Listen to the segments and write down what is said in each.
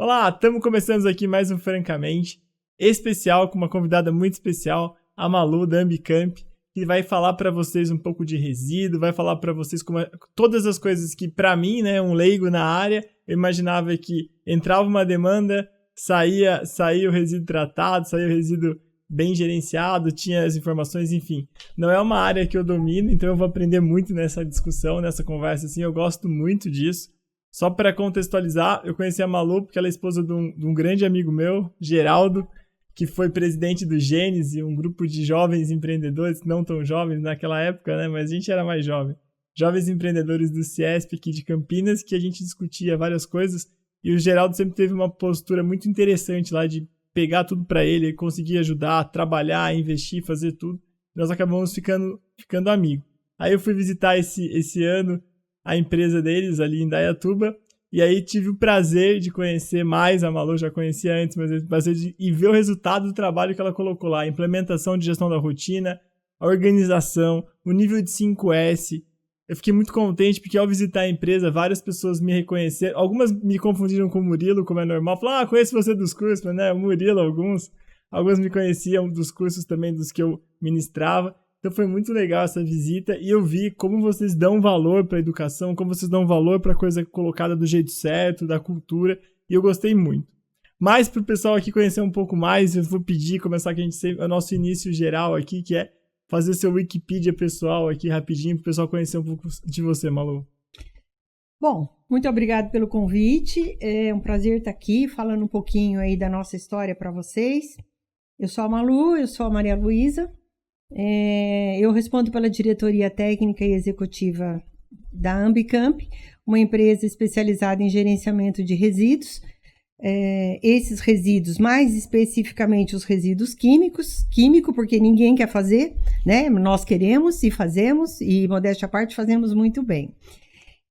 Olá, estamos começando aqui mais um Francamente, especial, com uma convidada muito especial, a Malu da Ambicamp, que vai falar para vocês um pouco de resíduo, vai falar para vocês todas as coisas que, para mim, né, um leigo na área, eu imaginava que entrava uma demanda, saía o resíduo tratado, saía o resíduo bem gerenciado, tinha as informações, enfim. Não é uma área que eu domino, então eu vou aprender muito nessa discussão, nessa conversa, assim, eu gosto muito disso. Só para contextualizar, eu conheci a Malu porque ela é esposa de um grande amigo meu, Geraldo, que foi presidente do Gênesis, um grupo de jovens empreendedores, não tão jovens naquela época, né, mas a gente era mais jovem. Jovens empreendedores do Ciesp aqui de Campinas, que a gente discutia várias coisas, e o Geraldo sempre teve uma postura muito interessante lá de pegar tudo para ele conseguir ajudar, trabalhar, investir, fazer tudo. Nós acabamos ficando amigos. Aí eu fui visitar esse ano a empresa deles ali em Indaiatuba, e aí tive o prazer de conhecer mais, a Malu já conhecia antes, mas o prazer de ver o resultado do trabalho que ela colocou lá, a implementação de gestão da rotina, a organização, o nível de 5S. Eu fiquei muito contente porque ao visitar a empresa, várias pessoas me reconheceram, algumas me confundiram com o Murilo, como é normal, falaram, conheço você dos cursos, mas né, o Murilo, alguns me conheciam dos cursos também dos que eu ministrava. Então foi muito legal essa visita e eu vi como vocês dão valor para a educação, como vocês dão valor para a coisa colocada do jeito certo, da cultura, e eu gostei muito. Mas para o pessoal aqui conhecer um pouco mais, eu vou pedir, começar o nosso início geral aqui, que é fazer seu Wikipedia pessoal aqui rapidinho, para o pessoal conhecer um pouco de você, Malu. Bom, muito obrigado pelo convite, é um prazer estar aqui falando um pouquinho aí da nossa história para vocês. Eu sou a Malu, eu sou a Maria Luísa. Eu respondo pela diretoria técnica e executiva da Ambicamp, uma empresa especializada em gerenciamento de resíduos. Esses resíduos, mais especificamente os resíduos químico porque ninguém quer fazer, né? Nós queremos e fazemos, e modéstia à parte, fazemos muito bem.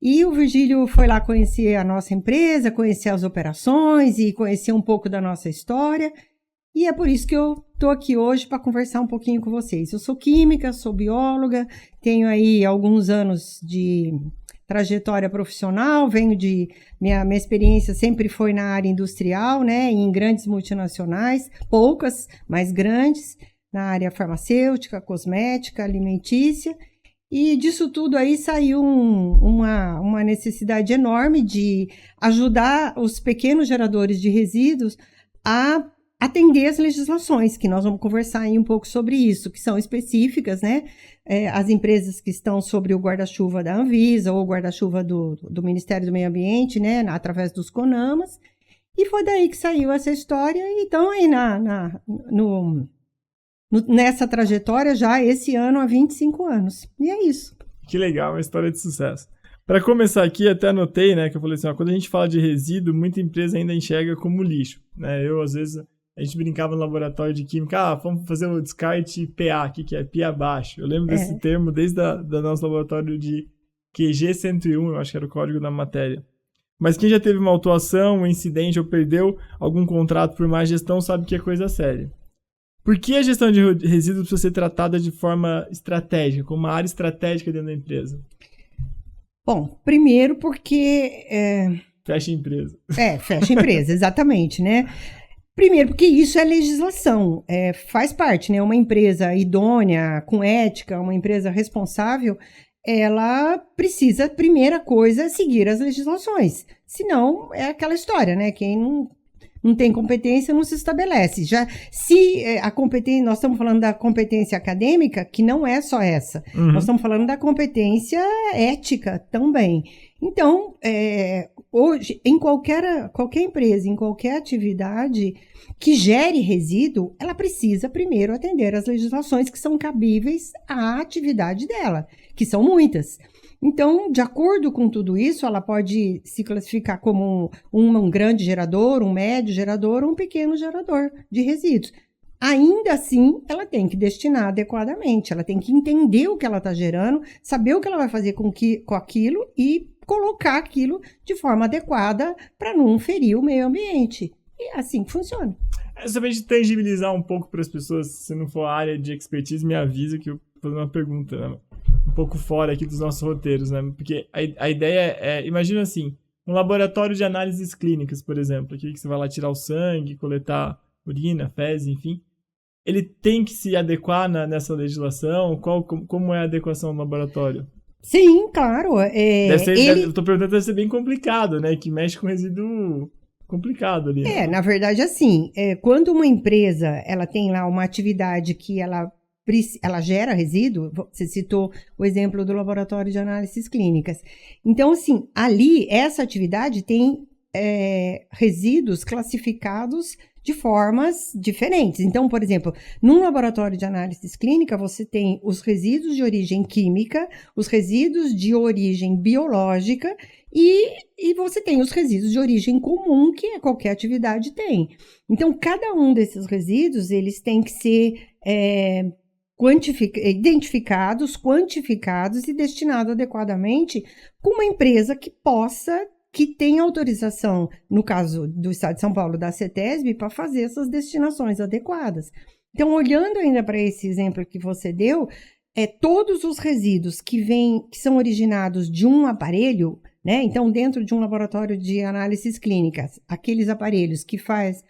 E o Virgílio foi lá conhecer a nossa empresa, conhecer as operações e conhecer um pouco da nossa história. E é por isso que eu estou aqui hoje para conversar um pouquinho com vocês. Eu sou química, sou bióloga, tenho aí alguns anos de trajetória profissional, minha experiência sempre foi na área industrial, né, em grandes multinacionais, poucas, mas grandes, na área farmacêutica, cosmética, alimentícia. E disso tudo aí saiu uma necessidade enorme de ajudar os pequenos geradores de resíduos a atender as legislações, que nós vamos conversar aí um pouco sobre isso, que são específicas, né? As empresas que estão sobre o guarda-chuva da Anvisa ou o guarda-chuva do Ministério do Meio Ambiente, né? Através dos CONAMAs. E foi daí que saiu essa história. E então, aí nessa trajetória já esse ano há 25 anos. E é isso. Que legal, uma história de sucesso. Para começar aqui, até anotei, né, que eu falei assim, quando a gente fala de resíduo, muita empresa ainda enxerga como lixo, né? Às vezes, a gente brincava no laboratório de química, vamos fazer o descarte PA, que é PA baixo. Eu lembro desse termo desde do nosso laboratório de QG 101, eu acho que era o código da matéria. Mas quem já teve uma autuação, um incidente ou perdeu algum contrato por má gestão sabe que é coisa séria. Por que a gestão de resíduos precisa ser tratada de forma estratégica, como uma área estratégica dentro da empresa? Bom, primeiro porque... Fecha a empresa. Fecha a empresa, exatamente, né? Primeiro, porque isso é legislação, faz parte, né? Uma empresa idônea, com ética, uma empresa responsável, ela precisa, primeira coisa, seguir as legislações. Senão, é aquela história, né? Quem não tem competência não se estabelece. Se a competência, nós estamos falando da competência acadêmica, que não é só essa. Nós estamos falando da competência ética também. Então, hoje, em qualquer empresa, em qualquer atividade que gere resíduo, ela precisa primeiro atender às legislações que são cabíveis à atividade dela, que são muitas. Então, de acordo com tudo isso, ela pode se classificar como um grande gerador, um médio gerador ou um pequeno gerador de resíduos. Ainda assim, ela tem que destinar adequadamente, ela tem que entender o que ela está gerando, saber o que ela vai fazer com aquilo e colocar aquilo de forma adequada para não ferir o meio ambiente. E assim que funciona. Justamente tangibilizar um pouco para as pessoas, se não for a área de expertise, me avisa que eu vou fazer uma pergunta, né? Um pouco fora aqui dos nossos roteiros, né? Porque a ideia é, imagina assim, Um laboratório de análises clínicas, por exemplo, aqui que você vai lá tirar o sangue, coletar urina, fezes, enfim. Ele tem que se adequar nessa legislação? Como é a adequação no laboratório? Sim, claro. Eu tô perguntando, deve ser bem complicado, né? Que mexe com resíduo complicado ali. Na verdade, assim, quando uma empresa ela tem lá uma atividade que ela gera resíduo, você citou o exemplo do laboratório de análises clínicas. Então, assim, ali, essa atividade tem resíduos classificados de formas diferentes. Então, por exemplo, num laboratório de análises clínica, você tem os resíduos de origem química, os resíduos de origem biológica e você tem os resíduos de origem comum que qualquer atividade tem. Então, cada um desses resíduos, eles têm que ser identificados, quantificados e destinados adequadamente com uma empresa que tem autorização, no caso do Estado de São Paulo, da CETESB, para fazer essas destinações adequadas. Então, olhando ainda para esse exemplo que você deu, todos os resíduos que são originados de um aparelho, né? Então, dentro de um laboratório de análises clínicas, aqueles aparelhos que faz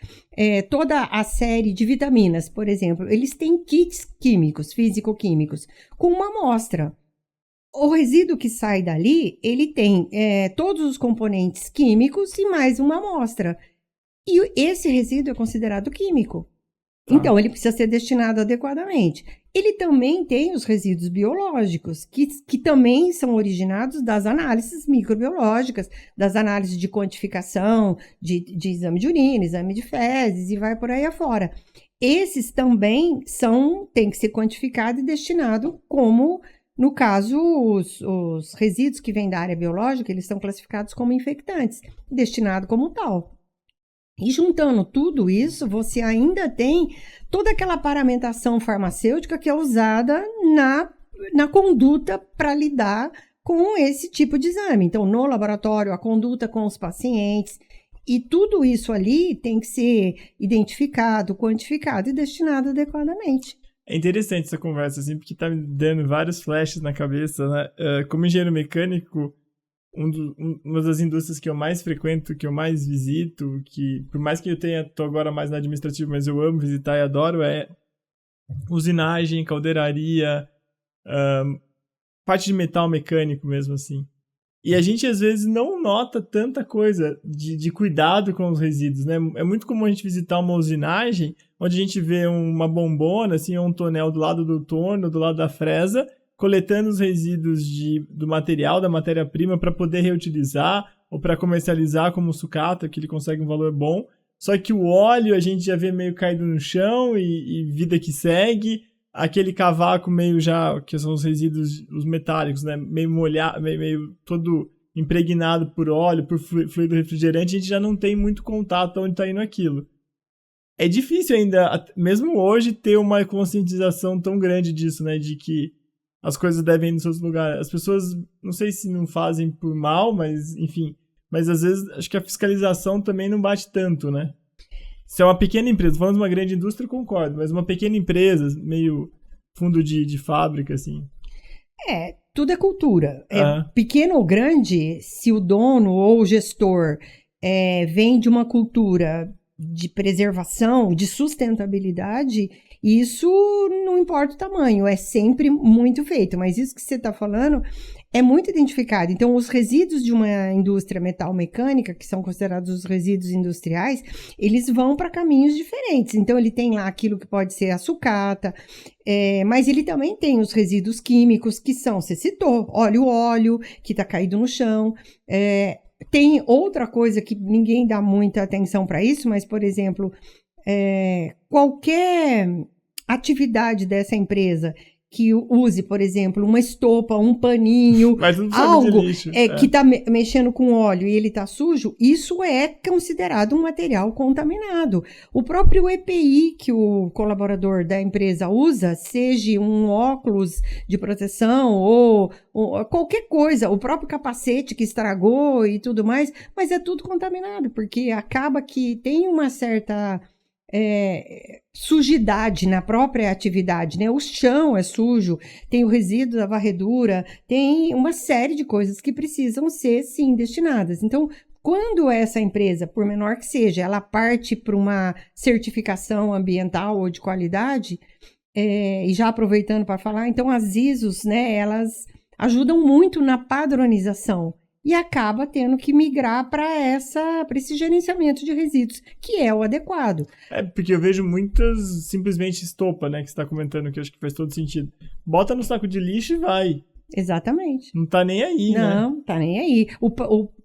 toda a série de vitaminas, por exemplo, eles têm kits químicos, físico-químicos, com uma amostra. O resíduo que sai dali, ele tem todos os componentes químicos e mais uma amostra. E esse resíduo é considerado químico. Então, ele precisa ser destinado adequadamente. Ele também tem os resíduos biológicos, que também são originados das análises microbiológicas, das análises de quantificação, de exame de urina, exame de fezes e vai por aí afora. Esses também têm que ser quantificados e destinados como... No caso, os resíduos que vêm da área biológica, eles são classificados como infectantes, destinados como tal. E juntando tudo isso, você ainda tem toda aquela paramentação farmacêutica que é usada na conduta para lidar com esse tipo de exame. Então, no laboratório, a conduta com os pacientes, e tudo isso ali tem que ser identificado, quantificado e destinado adequadamente. É interessante essa conversa, assim, porque tá me dando vários flashes na cabeça, né? Como engenheiro mecânico, uma das indústrias que eu mais frequento, que eu mais visito, que por mais que eu tô agora mais na administrativa, mas eu amo visitar e adoro, é usinagem, caldeiraria, parte de metal mecânico mesmo, assim. E a gente, às vezes, não nota tanta coisa de cuidado com os resíduos, né? É muito comum a gente visitar uma usinagem, onde a gente vê uma bombona, assim, ou um tonel do lado do torno, do lado da fresa, coletando os resíduos do material, da matéria-prima, para poder reutilizar ou para comercializar como sucata, que ele consegue um valor bom. Só que o óleo a gente já vê meio caído no chão e vida que segue. Aquele cavaco meio já, que são os resíduos, os metálicos, né? Meio molhado, meio todo impregnado por óleo, por fluido refrigerante, a gente já não tem muito contato onde está indo aquilo. É difícil ainda, mesmo hoje, ter uma conscientização tão grande disso, né? De que as coisas devem ir nos seus lugares. As pessoas, não sei se não fazem por mal, mas enfim. Mas às vezes, acho que a fiscalização também não bate tanto, né? Se é uma pequena empresa, falando de uma grande indústria, concordo, mas uma pequena empresa, meio fundo de fábrica, assim. Tudo é cultura. Pequeno ou grande, se o dono ou o gestor vem de uma cultura de preservação, de sustentabilidade, isso não importa o tamanho, é sempre muito feito. Mas isso que você está falando é muito identificado. Então, os resíduos de uma indústria metal-mecânica, que são considerados os resíduos industriais, eles vão para caminhos diferentes. Então, ele tem lá aquilo que pode ser a sucata, mas ele também tem os resíduos químicos, que são, você citou, óleo que está caído no chão. Tem outra coisa que ninguém dá muita atenção para isso, mas, por exemplo, qualquer atividade dessa empresa que use, por exemplo, uma estopa, um paninho, algo que está mexendo com óleo e ele está sujo, isso é considerado um material contaminado. O próprio EPI que o colaborador da empresa usa, seja um óculos de proteção ou qualquer coisa, o próprio capacete que estragou e tudo mais, mas é tudo contaminado, porque acaba que tem uma certa sujidade na própria atividade, né? O chão é sujo, tem o resíduo da varredura, tem uma série de coisas que precisam ser, sim, destinadas. Então, quando essa empresa, por menor que seja, ela parte para uma certificação ambiental ou de qualidade, e já aproveitando para falar, então as ISOs, né, elas ajudam muito na padronização e acaba tendo que migrar para esse gerenciamento de resíduos, que é o adequado. Porque eu vejo muitas simplesmente estopa, né, que você está comentando, que eu acho que faz todo sentido. Bota no saco de lixo e vai. Exatamente. Não tá nem aí, né? Não, tá nem aí.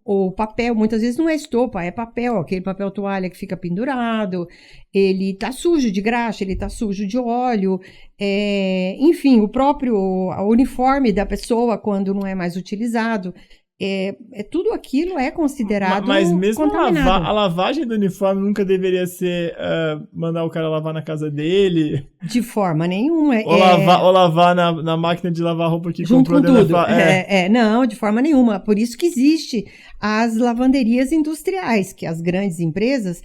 O papel, muitas vezes, não é estopa, é papel, aquele papel toalha que fica pendurado, ele tá sujo de graxa, ele tá sujo de óleo, enfim, o próprio uniforme da pessoa, quando não é mais utilizado, tudo aquilo é considerado mas mesmo contaminado. a lavagem do uniforme nunca deveria ser mandar o cara lavar na casa dele. De forma nenhuma. Ou lavar na máquina de lavar roupa que junto comprou. Com tudo. Não, de forma nenhuma. Por isso que existe as lavanderias industriais, que as grandes empresas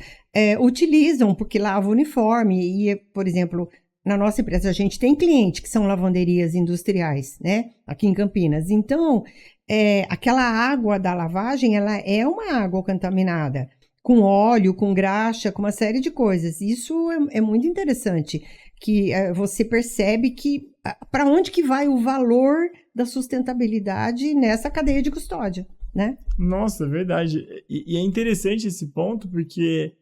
utilizam, porque lava o uniforme. E, por exemplo, na nossa empresa a gente tem cliente que são lavanderias industriais, né? Aqui em Campinas. Então, aquela água da lavagem, ela é uma água contaminada, com óleo, com graxa, com uma série de coisas. Isso é muito interessante, que você percebe que para onde que vai o valor da sustentabilidade nessa cadeia de custódia, né? Nossa, verdade. E é interessante esse ponto, porque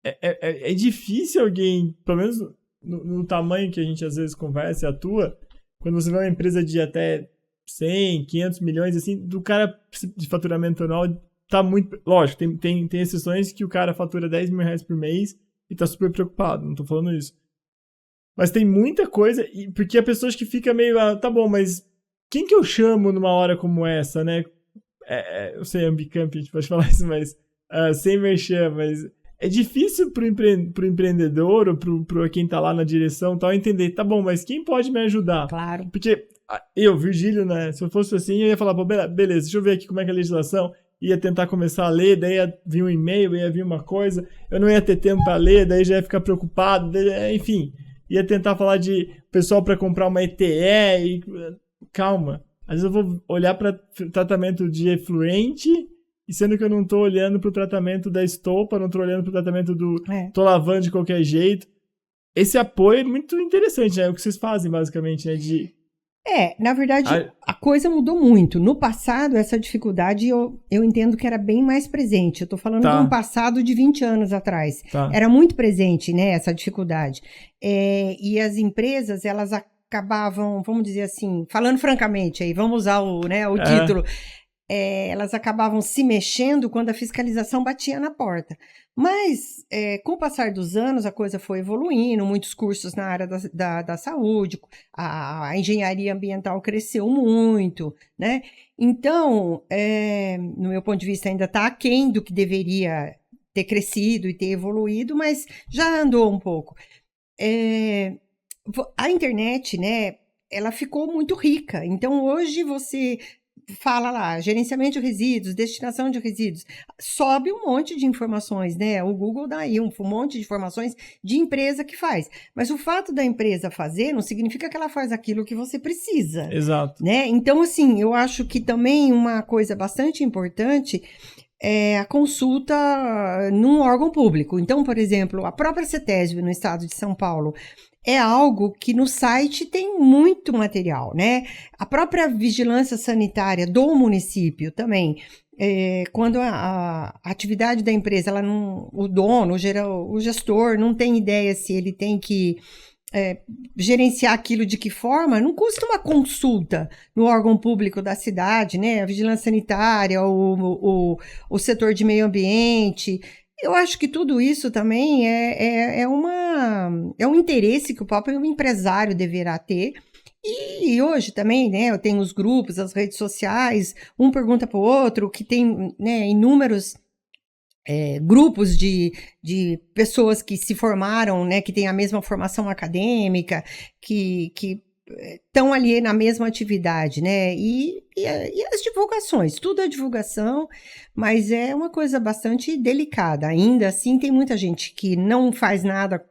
é difícil alguém, pelo menos no tamanho que a gente às vezes conversa e atua, quando você vê uma empresa de até 100, 500 milhões, assim, do cara de faturamento anual tá muito... Lógico, tem exceções que o cara fatura 10 mil reais por mês e tá super preocupado, não tô falando isso. Mas tem muita coisa, porque a pessoa acho que fica meio... tá bom, mas quem que eu chamo numa hora como essa, né? Eu sei, Ambicamp, a gente pode falar isso, mas... sem merchan, mas... É difícil pro empreendedor ou pro quem tá lá na direção tal, entender, tá bom, mas quem pode me ajudar? Claro. Porque eu, Virgílio, né, se eu fosse assim, eu ia falar, pô, beleza, deixa eu ver aqui como é que é a legislação, ia tentar começar a ler, daí ia vir um e-mail, ia vir uma coisa, eu não ia ter tempo pra ler, daí já ia ficar preocupado, enfim, ia tentar falar de pessoal pra comprar uma ETE, calma, às vezes eu vou olhar pra tratamento de efluente, e sendo que eu não tô olhando pro tratamento da estopa, não tô olhando pro tratamento do... tô lavando de qualquer jeito. Esse apoio é muito interessante, né? É o que vocês fazem, basicamente, né? Na verdade, a coisa mudou muito. No passado, essa dificuldade eu entendo que era bem mais presente. Eu tô falando de um passado de 20 anos atrás. Era muito presente, né, essa dificuldade. E as empresas, elas acabavam, vamos dizer assim, falando francamente, aí vamos usar o título... elas acabavam se mexendo quando a fiscalização batia na porta. Mas, com o passar dos anos, a coisa foi evoluindo, muitos cursos na área da saúde, a engenharia ambiental cresceu muito, né? Então, no meu ponto de vista, ainda está aquém do que deveria ter crescido e ter evoluído, mas já andou um pouco. A internet, né, ela ficou muito rica. Então, hoje você... fala lá, gerenciamento de resíduos, destinação de resíduos, sobe um monte de informações, né? O Google dá aí um monte de informações de empresa que faz. Mas o fato da empresa fazer não significa que ela faz aquilo que você precisa. Exato. Né? Então, assim, eu acho que também uma coisa bastante importante é a consulta num órgão público. Então, por exemplo, a própria CETESB no estado de São Paulo, é algo que no site tem muito material, né? A própria vigilância sanitária do município também, quando a atividade da empresa, o dono, o gestor, não tem ideia se ele tem que gerenciar aquilo de que forma, não custa uma consulta no órgão público da cidade, né? A vigilância sanitária, o setor de meio ambiente... Eu acho que tudo isso também é um interesse que o próprio empresário deverá ter. E hoje também, né, eu tenho os grupos, as redes sociais, um pergunta para o outro, que tem, né, inúmeros grupos de pessoas que se formaram, né, que têm a mesma formação acadêmica, que estão ali na mesma atividade, né? E as divulgações, tudo é divulgação, mas é uma coisa bastante delicada. Ainda assim, tem muita gente que não faz nada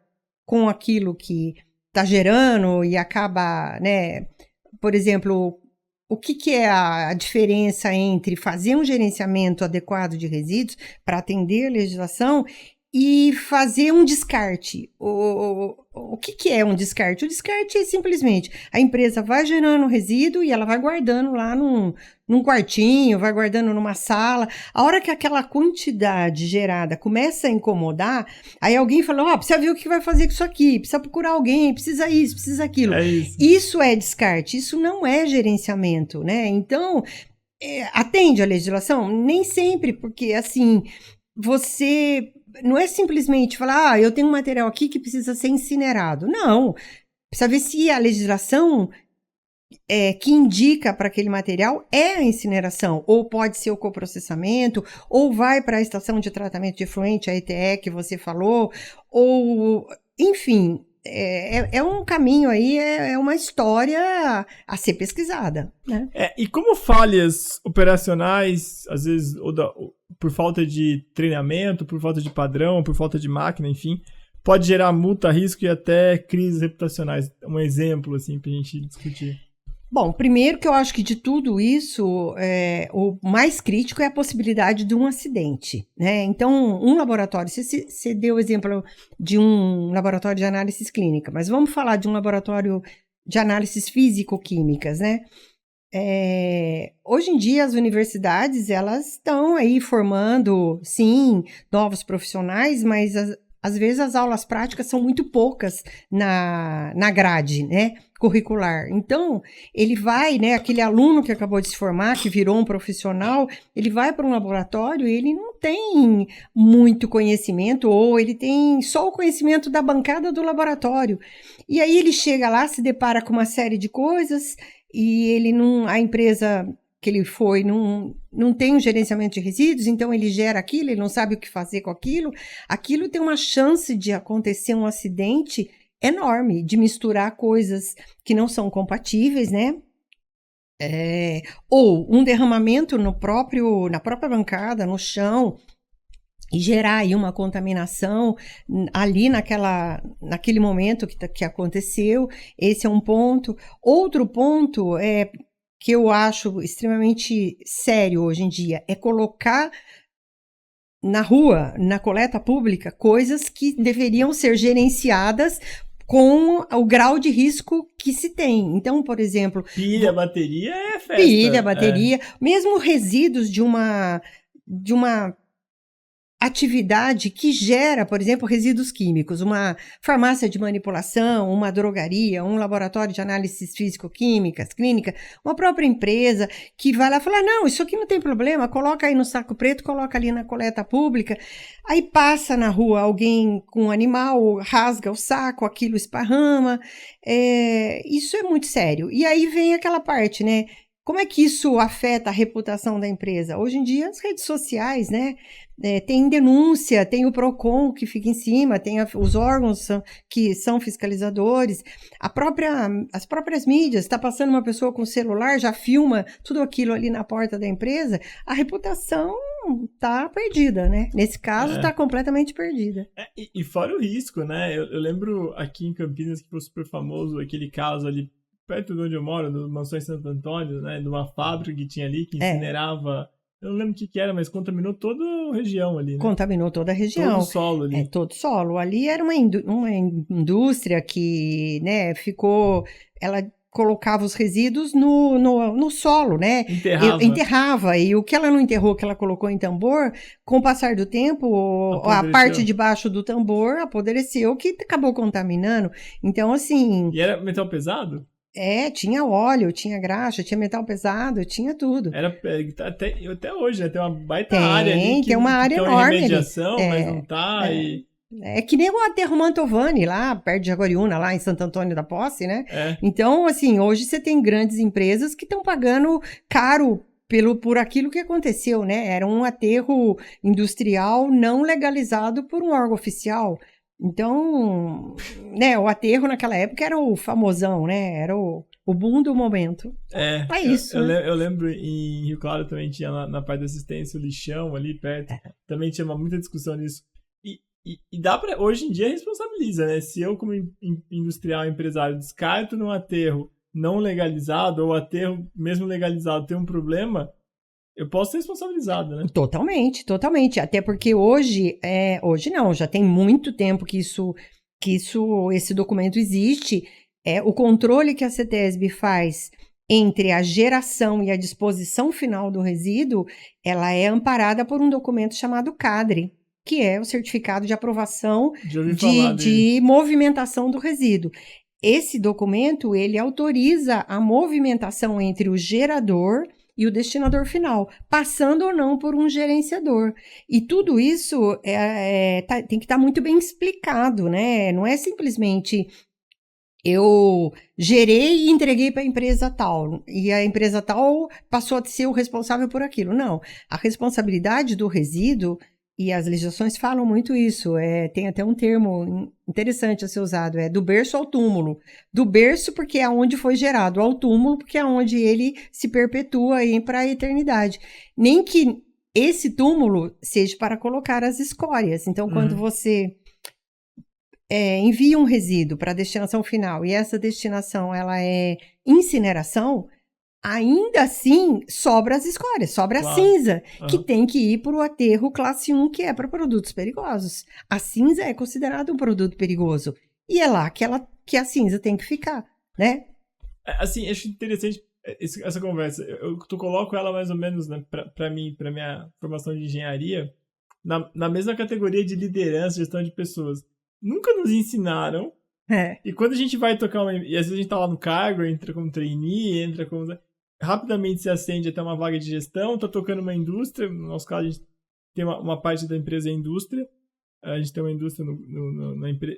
com aquilo que está gerando e acaba, né? Por exemplo, o que é a diferença entre fazer um gerenciamento adequado de resíduos para atender a legislação e fazer um descarte? O que é um descarte? O descarte é simplesmente a empresa vai gerando resíduo e ela vai guardando lá num quartinho, vai guardando numa sala. A hora que aquela quantidade gerada começa a incomodar, aí alguém fala, precisa ver o que vai fazer com isso aqui, precisa procurar alguém, precisa isso, precisa aquilo. É isso. Isso é descarte, isso não é gerenciamento, né? Então, atende a legislação? Nem sempre, porque assim, você não é simplesmente falar, eu tenho um material aqui que precisa ser incinerado. Não, precisa ver se a legislação que indica para aquele material é a incineração, ou pode ser o coprocessamento, ou vai para a estação de tratamento de efluente, a ETE que você falou, ou, enfim, é um caminho aí, é uma história a ser pesquisada, né? E como falhas operacionais, às vezes, por falta de treinamento, por falta de padrão, por falta de máquina, enfim, pode gerar multa, risco e até crises reputacionais? Um exemplo, assim, pra gente discutir. Bom, primeiro que eu acho que de tudo isso, o mais crítico é a possibilidade de um acidente, né? Então, um laboratório, você deu o exemplo de um laboratório de análises clínicas, mas vamos falar de um laboratório de análises físico-químicas, né? Hoje em dia, as universidades, elas estão aí formando, sim, novos profissionais, mas às vezes as aulas práticas são muito poucas na grade, né, curricular. Então, ele vai, né, aquele aluno que acabou de se formar, que virou um profissional, ele vai para um laboratório e ele não tem muito conhecimento, ou ele tem só o conhecimento da bancada do laboratório. E aí ele chega lá, se depara com uma série de coisas, e a empresa que ele foi não tem um gerenciamento de resíduos, então ele gera aquilo, ele não sabe o que fazer com aquilo. Aquilo tem uma chance de acontecer um acidente enorme, de misturar coisas que não são compatíveis, né? Ou um derramamento na própria bancada, no chão, e gerar aí uma contaminação ali naquele momento que aconteceu. Esse é um ponto. Outro ponto que eu acho extremamente sério hoje em dia é colocar na rua, na coleta pública, coisas que deveriam ser gerenciadas com o grau de risco que se tem. Então, por exemplo... Pilha, bateria é festa. Pilha, bateria, mesmo resíduos de uma atividade que gera, por exemplo, resíduos químicos, uma farmácia de manipulação, uma drogaria, um laboratório de análises físico-químicas, clínica, uma própria empresa que vai lá falar, não, isso aqui não tem problema, coloca aí no saco preto, coloca ali na coleta pública, aí passa na rua alguém com um animal, rasga o saco, aquilo esparrama, isso é muito sério. E aí vem aquela parte, né? Como é que isso afeta a reputação da empresa? Hoje em dia, as redes sociais, né? Tem denúncia, tem o PROCON que fica em cima, tem os órgãos que são fiscalizadores, as próprias mídias, está passando uma pessoa com celular, já filma tudo aquilo ali na porta da empresa, a reputação está perdida, né? Nesse caso, está completamente perdida. E fora o risco, né? Eu lembro aqui em Campinas que foi super famoso aquele caso ali perto de onde eu moro, no Mansões Santo Antônio, né? De uma fábrica que tinha ali que incinerava... Eu não lembro o que era, mas contaminou toda a região ali, né? Contaminou toda a região. Todo o solo ali. Todo o solo. Ali era uma indústria que, né, ela colocava os resíduos no solo, né? Enterrava. E o que ela não enterrou, que ela colocou em tambor, com o passar do tempo, a parte de baixo do tambor apodreceu, que acabou contaminando. Então, assim... E era metal pesado? Tinha óleo, tinha graxa, tinha metal pesado, tinha tudo. Até hoje, né? Tem uma baita área ali tem uma área enorme remediação, mas não tá. É que nem o aterro Mantovani, lá perto de Jaguariúna, lá em Santo Antônio da Posse, né? Então, assim, hoje você tem grandes empresas que estão pagando caro por aquilo que aconteceu, né? Era um aterro industrial não legalizado por um órgão oficial. Então, né, o aterro naquela época era o famosão, né? Era o boom do momento. É isso. Eu lembro em Rio Claro também tinha na parte da assistência o lixão ali perto. Também tinha muita discussão nisso. E dá pra. Hoje em dia responsabiliza, né? Se eu, como industrial, empresário, descarto num aterro não legalizado, ou aterro mesmo legalizado tem um problema, eu posso ser responsabilizado, né? Totalmente, totalmente. Até porque hoje não, já tem muito tempo que esse documento existe. O controle que a CETESB faz entre a geração e a disposição final do resíduo, ela é amparada por um documento chamado CADRE, que é o Certificado de Aprovação de Movimentação do Resíduo. Esse documento, ele autoriza a movimentação entre o gerador e o destinador final, passando ou não por um gerenciador. E tudo isso tem que estar muito bem explicado, né? Não é simplesmente eu gerei e entreguei para a empresa tal, e a empresa tal passou a ser o responsável por aquilo. Não, a responsabilidade do resíduo, e as legislações falam muito isso, tem até um termo interessante a ser usado, do berço ao túmulo. Do berço porque é onde foi gerado, ao túmulo porque é onde ele se perpetua para a eternidade. Nem que esse túmulo seja para colocar as escórias. Então, quando você envia um resíduo para a destinação final e essa destinação ela é incineração, ainda assim sobra as escórias, sobra a cinza, que tem que ir para o aterro classe 1, que é para produtos perigosos. A cinza é considerada um produto perigoso. E é lá que a cinza tem que ficar, né? Assim, acho interessante essa conversa. Tu coloco ela mais ou menos, né, para mim, para minha formação de engenharia, na mesma categoria de liderança, gestão de pessoas. Nunca nos ensinaram. E quando a gente vai tocar e às vezes a gente tá lá no cargo, entra como trainee, entra como... Rapidamente se acende até uma vaga de gestão, tá tocando uma indústria. No nosso caso, a gente tem uma parte da empresa indústria. A gente tem uma indústria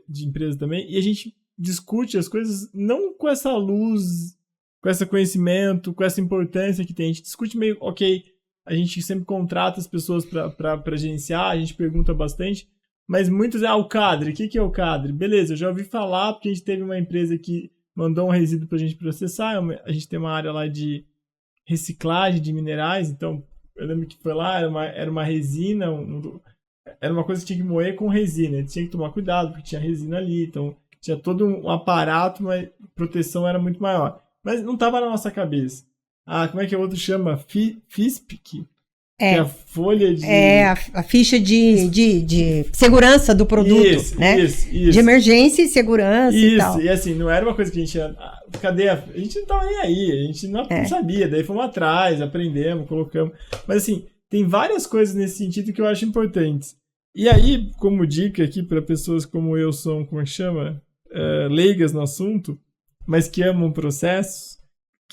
de empresa também. E a gente discute as coisas não com essa luz, com esse conhecimento, com essa importância que tem. A gente discute meio, ok, a gente sempre contrata as pessoas para gerenciar, a gente pergunta bastante. Mas muitos o CADRE, o que é o CADRE? Beleza, eu já ouvi falar porque a gente teve uma empresa que mandou um resíduo pra gente processar, a gente tem uma área lá de reciclagem de minerais, então eu lembro que foi lá, era uma resina, era uma coisa que tinha que moer com resina, tinha que tomar cuidado porque tinha resina ali, então tinha todo um aparato, mas a proteção era muito maior. Mas não estava na nossa cabeça. Como é que o outro chama? FISPIC? Que é a folha de... a ficha de segurança do produto, né? Isso. De emergência e segurança e tal. E assim, não era uma coisa que a gente... Cadê a gente não tava nem aí, a gente não sabia. Daí fomos atrás, aprendemos, colocamos. Mas assim, tem várias coisas nesse sentido que eu acho importantes. E aí, como dica aqui para pessoas como eu são, como é que chama? Leigas no assunto, mas que amam processos,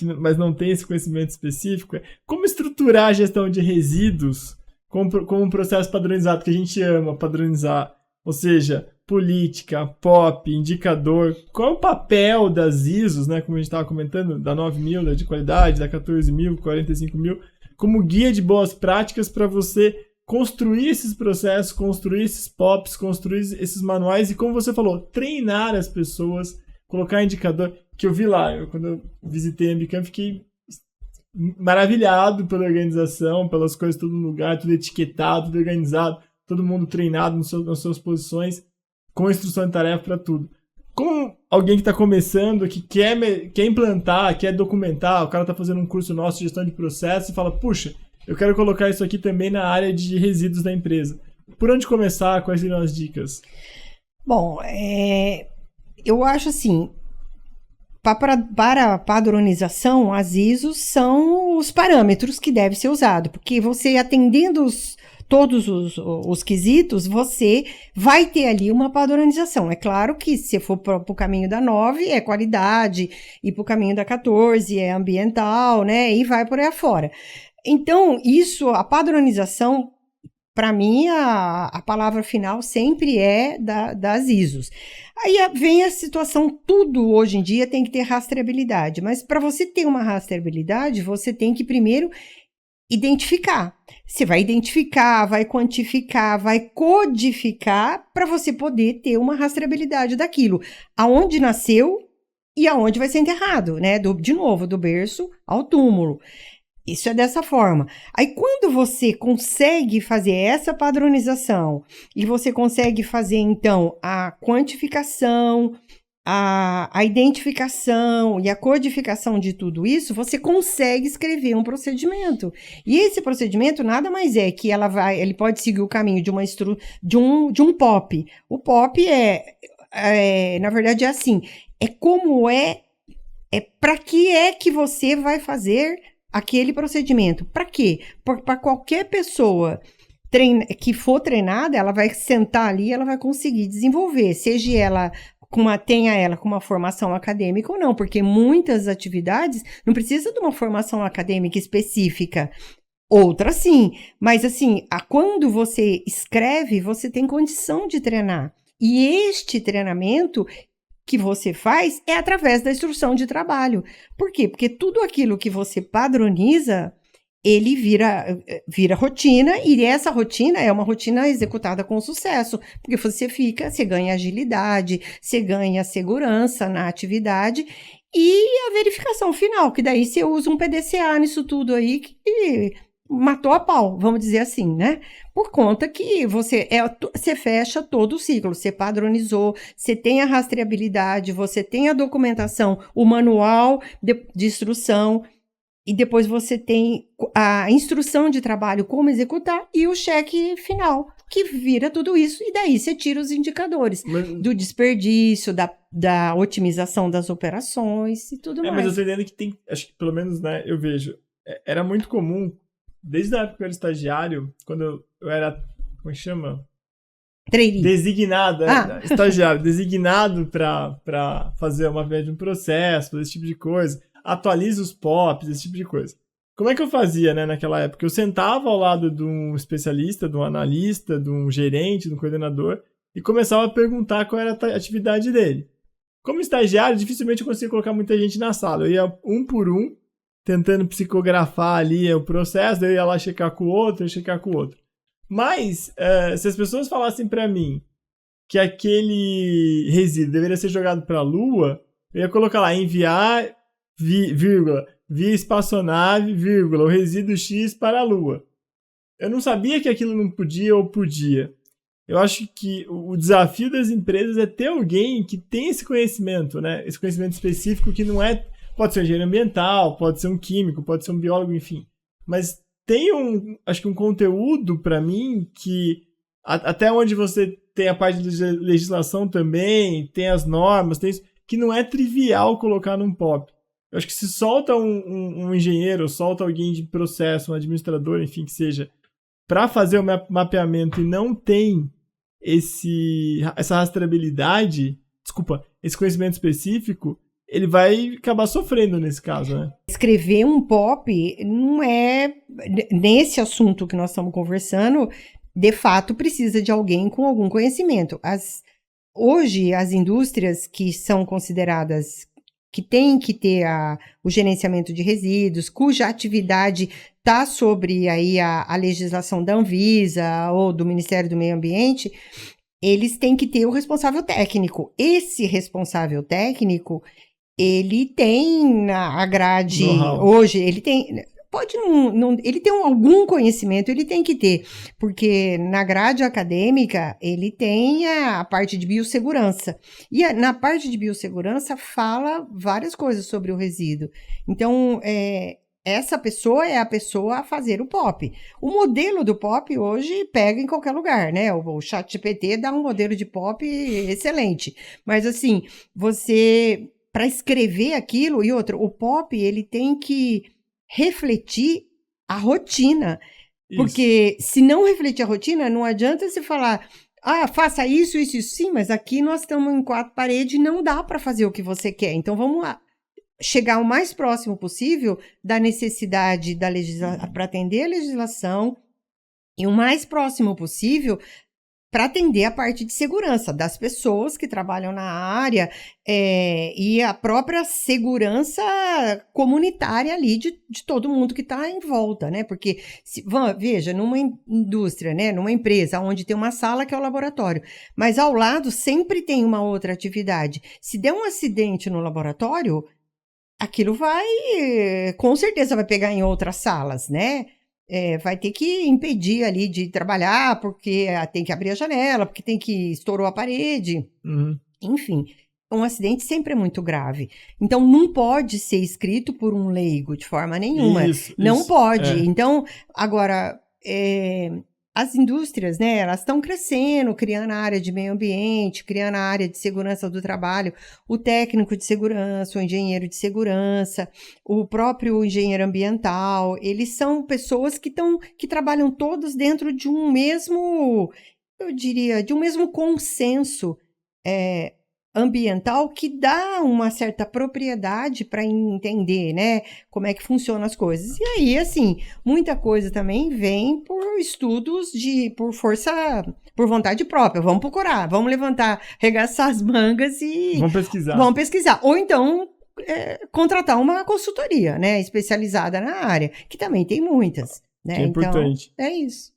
mas não tem esse conhecimento específico, como estruturar a gestão de resíduos como um processo padronizado, que a gente ama padronizar, ou seja, política, POP, indicador, qual é o papel das ISOs, né, como a gente estava comentando, da 9.000, da de qualidade, da 14.000, 45.000, como guia de boas práticas para você construir esses processos, construir esses POPs, construir esses manuais e, como você falou, treinar as pessoas, colocar indicador, que eu vi lá, quando eu visitei a Ambicam, fiquei maravilhado pela organização, pelas coisas tudo no lugar, tudo etiquetado, tudo organizado, todo mundo treinado nas suas posições, com instrução de tarefa para tudo. Como alguém que está começando, que quer implantar, quer documentar, o cara está fazendo um curso nosso de gestão de processo e fala, puxa, eu quero colocar isso aqui também na área de resíduos da empresa. Por onde começar? Quais seriam as dicas? Bom, eu acho assim, para a padronização, as ISOs são os parâmetros que devem ser usados, porque você atendendo todos os quesitos, você vai ter ali uma padronização. É claro que se for para o caminho da 9, é qualidade, e para o caminho da 14 é ambiental, né? E vai por aí afora. Então, a padronização, para mim, a palavra final sempre é das ISOs. Aí vem a situação, tudo hoje em dia tem que ter rastreabilidade, mas para você ter uma rastreabilidade, você tem que primeiro identificar. Você vai identificar, vai quantificar, vai codificar para você poder ter uma rastreabilidade daquilo. Aonde nasceu e aonde vai ser enterrado, né? De novo, do berço ao túmulo. Isso é dessa forma. Aí, quando você consegue fazer essa padronização e você consegue fazer, então, a quantificação, a identificação e a codificação de tudo isso, você consegue escrever um procedimento. E esse procedimento nada mais é que ele pode seguir o caminho de um POP. O POP na verdade, é assim, é como para que você vai fazer aquele procedimento. Para quê? Para qualquer pessoa que for treinada, ela vai sentar ali, ela vai conseguir desenvolver, seja ela tenha ela com uma formação acadêmica ou não, porque muitas atividades não precisa de uma formação acadêmica específica. Outras sim, mas assim, quando você escreve, você tem condição de treinar. E este treinamento que você faz é através da instrução de trabalho. Por quê? Porque tudo aquilo que você padroniza, ele vira rotina, e essa rotina é uma rotina executada com sucesso, porque você ganha agilidade, você ganha segurança na atividade, e a verificação final, que daí você usa um PDCA nisso tudo aí, que matou a pau, vamos dizer assim, né? Por conta que você fecha todo o ciclo, você padronizou, você tem a rastreabilidade, você tem a documentação, o manual de instrução, e depois você tem a instrução de trabalho, como executar, e o cheque final, que vira tudo isso, e daí você tira os indicadores do desperdício, da otimização das operações e tudo mais. Mas eu tô entendendo que tem, acho que pelo menos, né, eu vejo, era muito comum, desde a época que eu era estagiário, quando eu era, como é que chama? Designado, estagiário, designado para fazer uma vez de um processo, fazer esse tipo de coisa, atualiza os POPs, esse tipo de coisa. Como é que eu fazia, né, naquela época? Eu sentava ao lado de um especialista, de um analista, de um gerente, de um coordenador, e começava a perguntar qual era a atividade dele. Como estagiário, dificilmente eu conseguia colocar muita gente na sala. Eu ia um por um, tentando psicografar ali o processo, eu ia lá checar com o outro, checar com o outro. Mas, se as pessoas falassem para mim que aquele resíduo deveria ser jogado para a Lua, eu ia colocar lá, enviar, vírgula, via espaçonave, vírgula, o resíduo X para a Lua. Eu não sabia que aquilo não podia ou podia. Eu acho que o desafio das empresas é ter alguém que tem esse conhecimento, né? Esse conhecimento específico que não é... Pode ser um engenheiro ambiental, pode ser um químico, pode ser um biólogo, enfim. Mas tem acho que um conteúdo para mim que até onde você tem a parte de legislação também, tem as normas, tem isso, que não é trivial colocar num POP. Eu acho que se solta um engenheiro, solta alguém de processo, um administrador, enfim, que seja, para fazer o mapeamento e não tem essa rastreabilidade, esse conhecimento específico, ele vai acabar sofrendo nesse caso, né? Escrever um POP não é... Nesse assunto que nós estamos conversando, de fato, precisa de alguém com algum conhecimento. Hoje, as indústrias que são consideradas... que têm que ter o gerenciamento de resíduos, cuja atividade está sobre aí a legislação da Anvisa ou do Ministério do Meio Ambiente, eles têm que ter o responsável técnico. Esse responsável técnico... ele tem a grade, hoje, ele tem, ele tem algum conhecimento, ele tem que ter, porque na grade acadêmica, ele tem a parte de biossegurança, e na parte de biossegurança fala várias coisas sobre o resíduo. Então, essa pessoa é a pessoa a fazer o POP. O modelo do POP hoje pega em qualquer lugar, né? O ChatGPT dá um modelo de POP excelente, mas assim, para escrever aquilo, e outro, o POP, ele tem que refletir a rotina, porque se não refletir a rotina, não adianta você falar, faça isso, isso, isso, sim, mas aqui nós estamos em 4 paredes e não dá para fazer o que você quer, então vamos lá, chegar o mais próximo possível da necessidade para atender a legislação, e o mais próximo possível para atender a parte de segurança das pessoas que trabalham na área e a própria segurança comunitária ali de todo mundo que está em volta, né? Porque, veja, numa indústria, né? Numa empresa onde tem uma sala que é o laboratório, mas ao lado sempre tem uma outra atividade. Se der um acidente no laboratório, aquilo com certeza vai pegar em outras salas, né? Vai ter que impedir ali de trabalhar, porque tem que abrir a janela, porque tem que estourou a parede. Enfim, um acidente sempre é muito grave. Então, não pode ser escrito por um leigo de forma nenhuma. Não pode. Então, agora, as indústrias, né, elas estão crescendo, criando a área de meio ambiente, criando a área de segurança do trabalho, o técnico de segurança, o engenheiro de segurança, o próprio engenheiro ambiental, eles são pessoas que trabalham todos dentro de um mesmo, eu diria, de um mesmo consenso ambiental que dá uma certa propriedade para entender, né, como é que funcionam as coisas. E aí, assim, muita coisa também vem por estudos por vontade própria. Vamos procurar, vamos levantar, arregaçar as mangas e... Vamos pesquisar. Ou então, contratar uma consultoria, né, especializada na área, que também tem muitas, né? Que é importante. Então, é isso.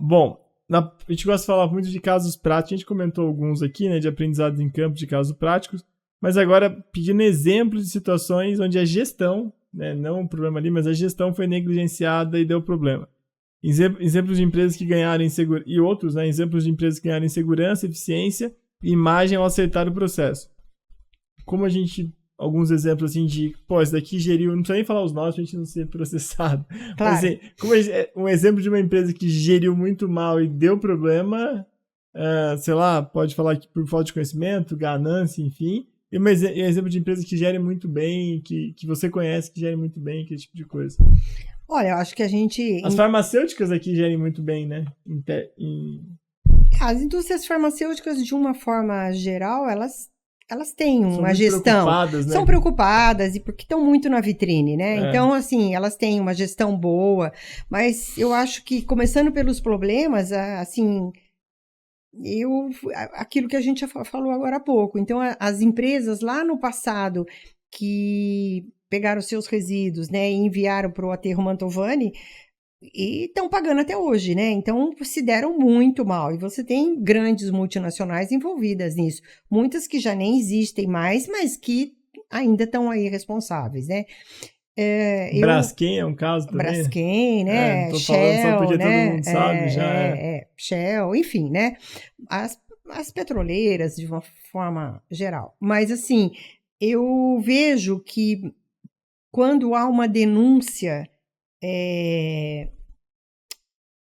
Bom... A gente gosta de falar muito de casos práticos, a gente comentou alguns aqui, né, de aprendizados em campo, de casos práticos, mas agora pedindo exemplos de situações onde a gestão, né, não o problema ali, mas a gestão foi negligenciada e deu problema. Exemplos de empresas que ganharam e outros, né, exemplos de empresas que ganharam em segurança, eficiência e imagem ao acertar o processo. Como alguns exemplos assim de, esse daqui geriu, não precisa nem falar os nomes pra gente não ser processado. Claro. Mas, assim, um exemplo de uma empresa que geriu muito mal e deu problema, sei lá, pode falar que por falta de conhecimento, ganância, enfim. E um exemplo de empresa que gere muito bem, que você conhece, que gere muito bem, aquele tipo de coisa. Olha, eu acho que As farmacêuticas aqui gerem muito bem, né? As indústrias farmacêuticas, de uma forma geral, elas têm uma gestão, preocupadas, né? São preocupadas e porque estão muito na vitrine, né? Então, assim, elas têm uma gestão boa, mas eu acho que, começando pelos problemas, assim, aquilo que a gente falou agora há pouco. Então, as empresas lá no passado que pegaram seus resíduos, né, e enviaram para o aterro Mantovani, e estão pagando até hoje, né? Então, se deram muito mal. E você tem grandes multinacionais envolvidas nisso. Muitas que já nem existem mais, mas que ainda estão aí responsáveis, né? Braskem é um caso também. Braskem, né? Tô Shell, falando só porque né? todo mundo sabe, já Shell, enfim, né? As petroleiras, de uma forma geral. Mas, assim, eu vejo que quando há uma denúncia...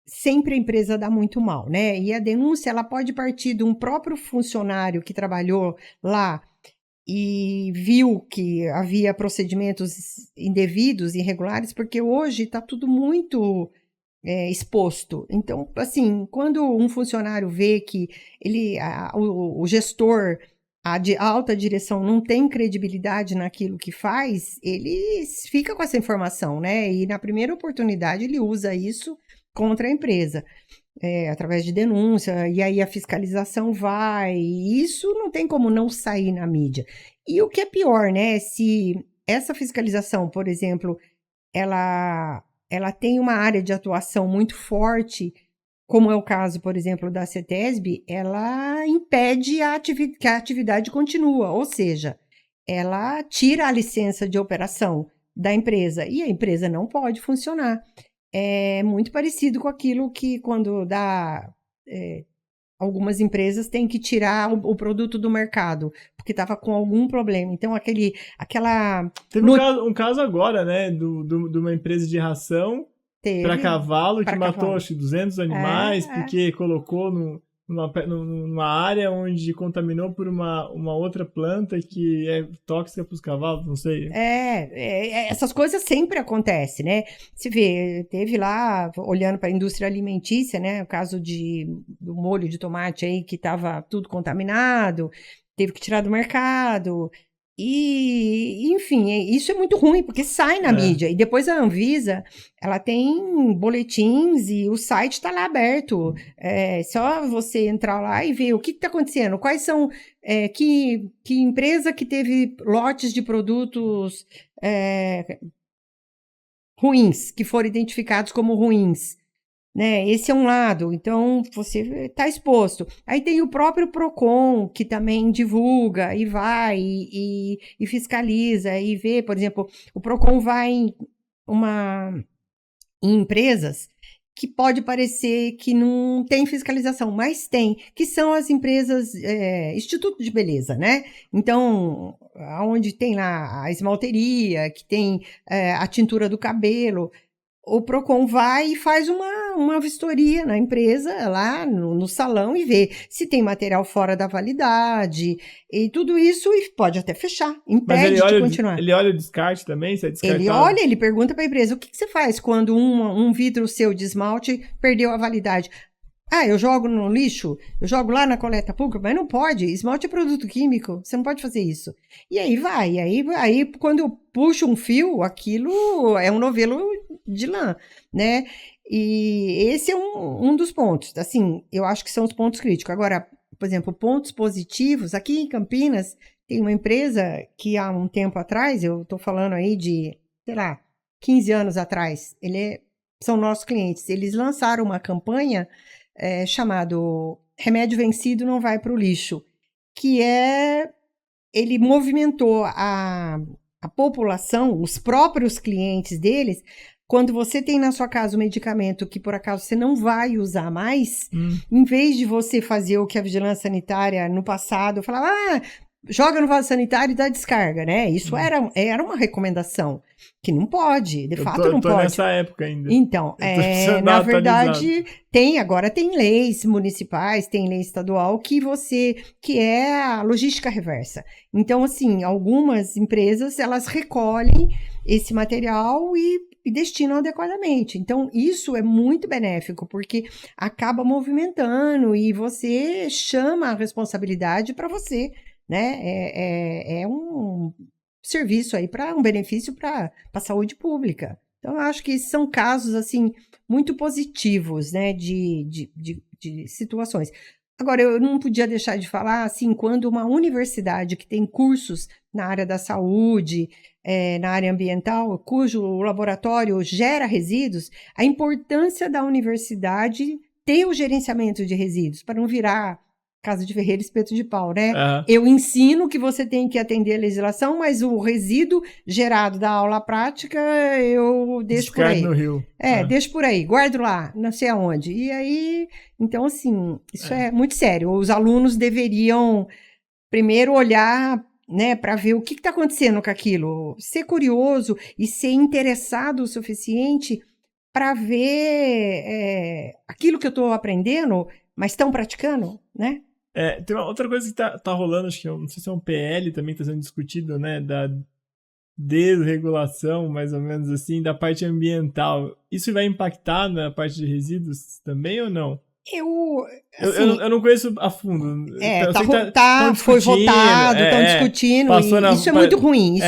sempre a empresa dá muito mal, né? E a denúncia, ela pode partir de um próprio funcionário que trabalhou lá e viu que havia procedimentos indevidos, irregulares, porque hoje está tudo muito exposto. Então, assim, quando um funcionário vê que o gestor, a alta direção não tem credibilidade naquilo que faz, ele fica com essa informação, né? E na primeira oportunidade ele usa isso contra a empresa, através de denúncia, e aí a fiscalização vai, e isso não tem como não sair na mídia. E o que é pior, né? Se essa fiscalização, por exemplo, ela tem uma área de atuação muito forte, como é o caso, por exemplo, da CETESB, ela impede que a atividade continue, ou seja, ela tira a licença de operação da empresa e a empresa não pode funcionar. É muito parecido com aquilo que quando algumas empresas têm que tirar o produto do mercado, porque estava com algum problema. Então, aquela... Teve um caso agora, né, de uma empresa de ração para cavalo que matou, acho que 200 animais, porque colocou numa área onde contaminou por uma outra planta que é tóxica para os cavalos, não sei. Essas coisas sempre acontecem, né? Se vê, teve lá, olhando para a indústria alimentícia, né, o caso do molho de tomate aí que estava tudo contaminado, teve que tirar do mercado. E, enfim, isso é muito ruim, porque sai na mídia. E depois a Anvisa, ela tem boletins e o site está lá aberto. É só você entrar lá e ver o que está acontecendo. Quais são, que empresa que teve lotes de produtos ruins, que foram identificados como ruins. Né? Esse é um lado, então você está exposto. Aí tem o próprio Procon, que também divulga e vai e fiscaliza e vê, por exemplo, o Procon vai em empresas que pode parecer que não tem fiscalização, mas tem, que são as empresas, Instituto de Beleza, né? Então, onde tem lá a esmalteria, que tem a tintura do cabelo, o Procon vai e faz uma vistoria na empresa, lá no salão, e vê se tem material fora da validade, e tudo isso, e pode até fechar, impede de continuar. Ele olha o descarte também, se é descartado? Ele olha, ele pergunta para a empresa, o que você faz quando um vidro seu de esmalte perdeu a validade? Eu jogo no lixo, eu jogo lá na coleta pública, mas não pode, esmalte é produto químico, você não pode fazer isso. E aí vai, aí quando eu puxo um fio, aquilo é um novelo de lã, né? E esse é um dos pontos, assim, eu acho que são os pontos críticos. Agora, por exemplo, pontos positivos, aqui em Campinas tem uma empresa que há um tempo atrás, eu estou falando aí de, sei lá, 15 anos atrás, são nossos clientes, eles lançaram uma campanha chamado Remédio Vencido Não Vai para o Lixo, que ele movimentou a população, os próprios clientes deles. Quando você tem na sua casa um medicamento que por acaso você não vai usar mais, em vez de você fazer o que a vigilância sanitária no passado falava, joga no vaso sanitário e dá descarga, né? Isso era uma recomendação, que não pode, de fato não pode. Nessa época ainda. Então, na verdade, agora tem leis municipais, tem lei estadual que é a logística reversa. Então, assim, algumas empresas, elas recolhem esse material e destinam adequadamente. Então, isso é muito benéfico, porque acaba movimentando e você chama a responsabilidade para você, né? É um serviço aí para um benefício para a saúde pública. Então, eu acho que são casos, assim, muito positivos, né, de situações. Agora, eu não podia deixar de falar, assim, quando uma universidade que tem cursos na área da saúde, na área ambiental, cujo laboratório gera resíduos, a importância da universidade ter o gerenciamento de resíduos, para não virar casa de ferreiro, espeto de pau, né? Eu ensino que você tem que atender a legislação, mas o resíduo gerado da aula prática, eu deixo por aí. No rio. Deixo por aí, guardo lá, não sei aonde. E aí, então, assim, isso é muito sério. Os alunos deveriam primeiro olhar, né, para ver o que está acontecendo com aquilo, ser curioso e ser interessado o suficiente para ver aquilo que eu estou aprendendo, mas estão praticando, né? Tem uma outra coisa que tá rolando, acho que não sei se é um PL também está sendo discutido, né, da desregulação, mais ou menos assim, da parte ambiental. Isso vai impactar na parte de resíduos também ou não? Eu não conheço a fundo. Foi votado, estão discutindo. Isso é muito ruim. Isso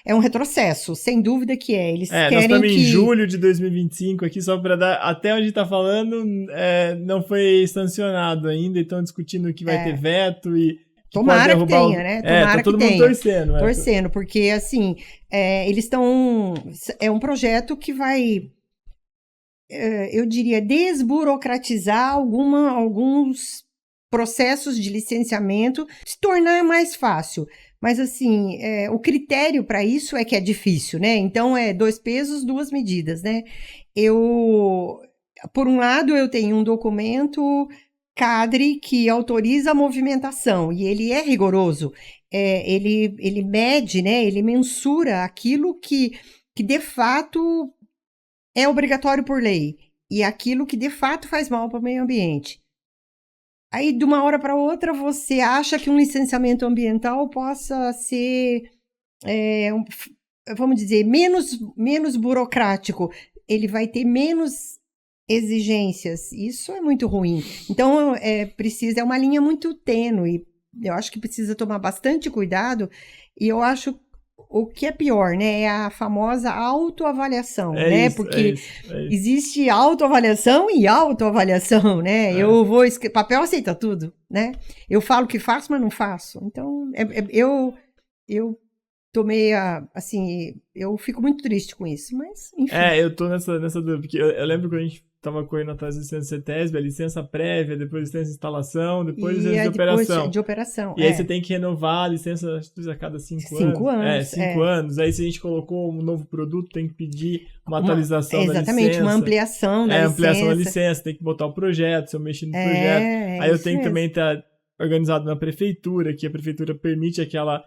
é um retrocesso, sem dúvida que é. Eles querem nós estamos em julho de 2025 aqui, só para dar. Até onde está falando, não foi sancionado ainda, estão discutindo que vai ter veto e. Tomara que tenha, né? Tomara tá todo que mundo tenha. torcendo. Torcendo, porque assim, eles estão. É um projeto que vai. Eu diria, desburocratizar alguns processos de licenciamento, se tornar mais fácil. Mas, assim, o critério para isso é que é difícil, né? Então, 2 pesos, 2 medidas, né? Por um lado, eu tenho um documento CADRE que autoriza a movimentação, e ele é rigoroso. Ele mede, né? Ele mensura aquilo que de fato é obrigatório por lei, e aquilo que de fato faz mal para o meio ambiente. Aí, de uma hora para outra, você acha que um licenciamento ambiental possa ser, vamos dizer, menos burocrático. Ele vai ter menos exigências. Isso é muito ruim. Então, é uma linha muito tênue eu acho que precisa tomar bastante cuidado, e eu acho o que é pior, né, é a famosa autoavaliação, né, isso, porque isso. existe autoavaliação e autoavaliação, né, eu vou, papel aceita tudo, né, eu falo que faço, mas não faço, então, eu tomei assim, eu fico muito triste com isso, mas, enfim. Eu tô nessa dúvida, porque eu lembro quando a gente tava correndo atrás da licença CETESB, a licença prévia, depois licença de instalação, depois licença de operação. De operação, E aí você tem que renovar a licença a cada 5 anos. 5 anos. 5 anos. Aí se a gente colocou um novo produto, tem que pedir uma atualização da licença. Exatamente, uma ampliação da licença. Ampliação da licença, tem que botar o projeto, se eu mexer no projeto. Aí eu tenho que também estar organizado na prefeitura, que a prefeitura permite aquela...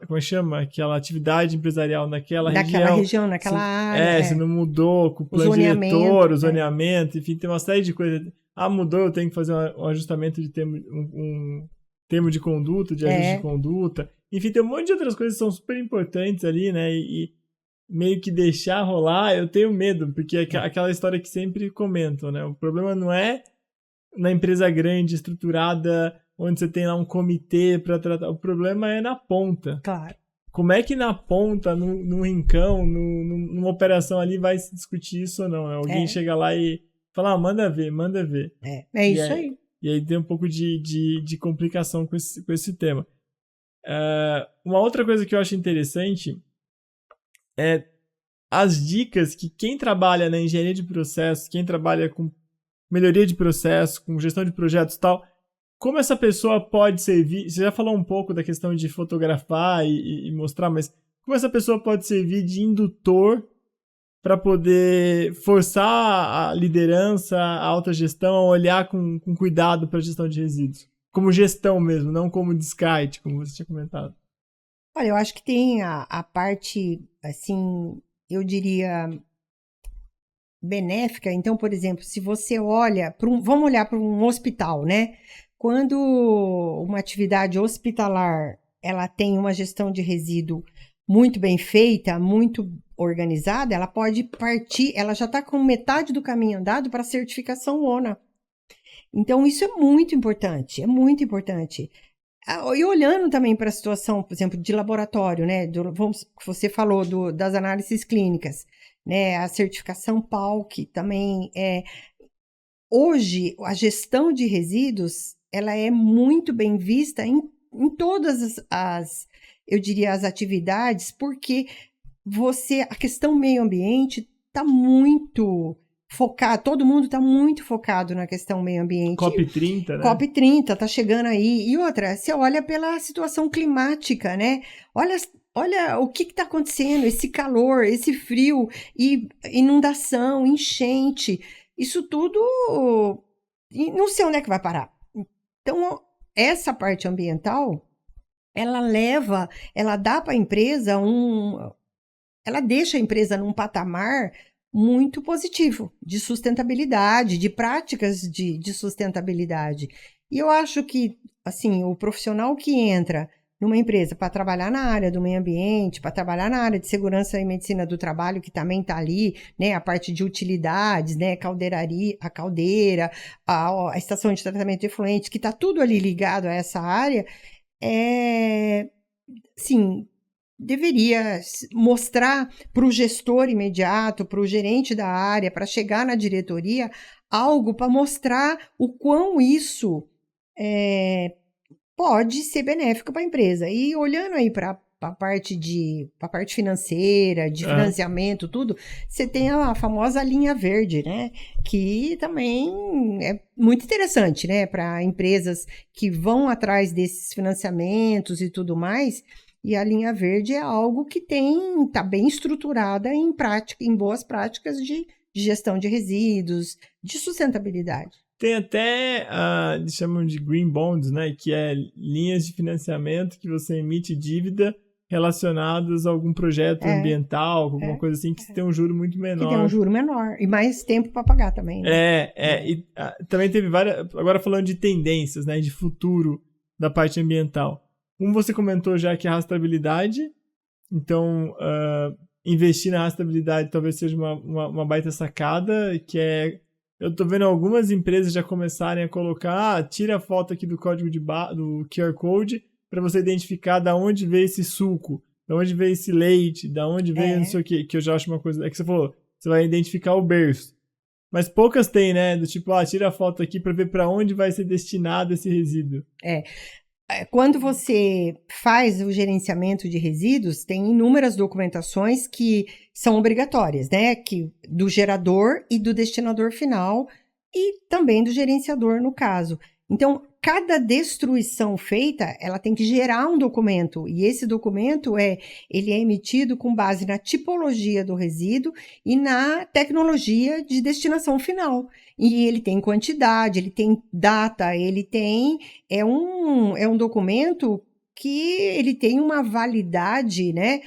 como chama? Aquela atividade empresarial naquela região. Naquela área. Se não mudou com o plano diretor, o zoneamento, enfim, tem uma série de coisas. Mudou, eu tenho que fazer um ajustamento de um termo de conduta, de ajuste de conduta. Enfim, tem um monte de outras coisas que são super importantes ali, né? E meio que deixar rolar, eu tenho medo, porque é aquela história que sempre comentam, né? O problema não é na empresa grande, estruturada, onde você tem lá um comitê para tratar. O problema é na ponta. Claro. Como é que na ponta, num rincão, numa operação ali, vai se discutir isso ou não? Alguém chega lá e fala, manda ver. É isso aí. E aí tem um pouco de complicação com esse tema. Uma outra coisa que eu acho interessante é as dicas que quem trabalha na engenharia de processos, quem trabalha com melhoria de processo, com gestão de projetos e tal, como essa pessoa pode servir... Você já falou um pouco da questão de fotografar e mostrar, mas como essa pessoa pode servir de indutor para poder forçar a liderança, a alta gestão a olhar com cuidado para a gestão de resíduos? Como gestão mesmo, não como descarte, como você tinha comentado. Olha, eu acho que tem a parte, assim, eu diria... benéfica. Então, por exemplo, se você olha vamos olhar para um hospital, né? Quando uma atividade hospitalar ela tem uma gestão de resíduo muito bem feita, muito organizada, ela pode partir, ela já está com metade do caminho andado para a certificação ONA. Então, isso é muito importante, E olhando também para a situação, por exemplo, de laboratório, né? Você falou das análises clínicas, né? A certificação PALC também Hoje, a gestão de resíduos, ela é muito bem vista em todas eu diria, as atividades, porque a questão meio ambiente está muito focado, todo mundo está muito focado na questão meio ambiente. COP30, né? COP30 está chegando aí. E outra, você olha pela situação climática, né? Olha o que está acontecendo, esse calor, esse frio, e inundação, enchente, isso tudo, não sei onde é que vai parar. Então, essa parte ambiental, ela dá para a empresa ela deixa a empresa num patamar muito positivo, de sustentabilidade, de práticas de sustentabilidade. E eu acho que, assim, o profissional que entra numa empresa para trabalhar na área do meio ambiente, para trabalhar na área de segurança e medicina do trabalho, que também está ali, né, a parte de utilidades, né, a caldeira, a estação de tratamento de efluentes, que está tudo ali ligado a essa área, sim, deveria mostrar para o gestor imediato, para o gerente da área, para chegar na diretoria, algo para mostrar o quão isso pode ser benéfico para a empresa. E olhando aí para a parte financeira, de financiamento, tudo, você tem a famosa linha verde, né? Que também é muito interessante, né? Para empresas que vão atrás desses financiamentos e tudo mais. E a linha verde é algo que está bem estruturada em boas práticas de gestão de resíduos, de sustentabilidade. Tem até, eles chamam de green bonds, né? Que é linhas de financiamento que você emite dívida relacionadas a algum projeto ambiental, alguma coisa assim, que tem um juro muito menor. Que tem um juro menor e mais tempo para pagar também. Né? E também teve várias... Agora falando de tendências, né? De futuro da parte ambiental. Como você comentou já que a rastreabilidade, então investir na rastreabilidade talvez seja uma baita sacada, que é eu tô vendo algumas empresas já começarem a colocar, tira a foto aqui do código do QR Code para você identificar da onde veio esse suco, da onde veio esse leite, da onde veio não sei o que eu já acho uma coisa, é que você falou, você vai identificar o berço. Mas poucas tem, né? Do tipo, tira a foto aqui para ver para onde vai ser destinado esse resíduo. Quando você faz o gerenciamento de resíduos, tem inúmeras documentações que são obrigatórias, né? Do gerador e do destinador final e também do gerenciador, no caso. Então, cada destruição feita, ela tem que gerar um documento, e esse documento ele é emitido com base na tipologia do resíduo e na tecnologia de destinação final. E ele tem quantidade, ele tem data, ele tem... É um documento que ele tem uma validade, né,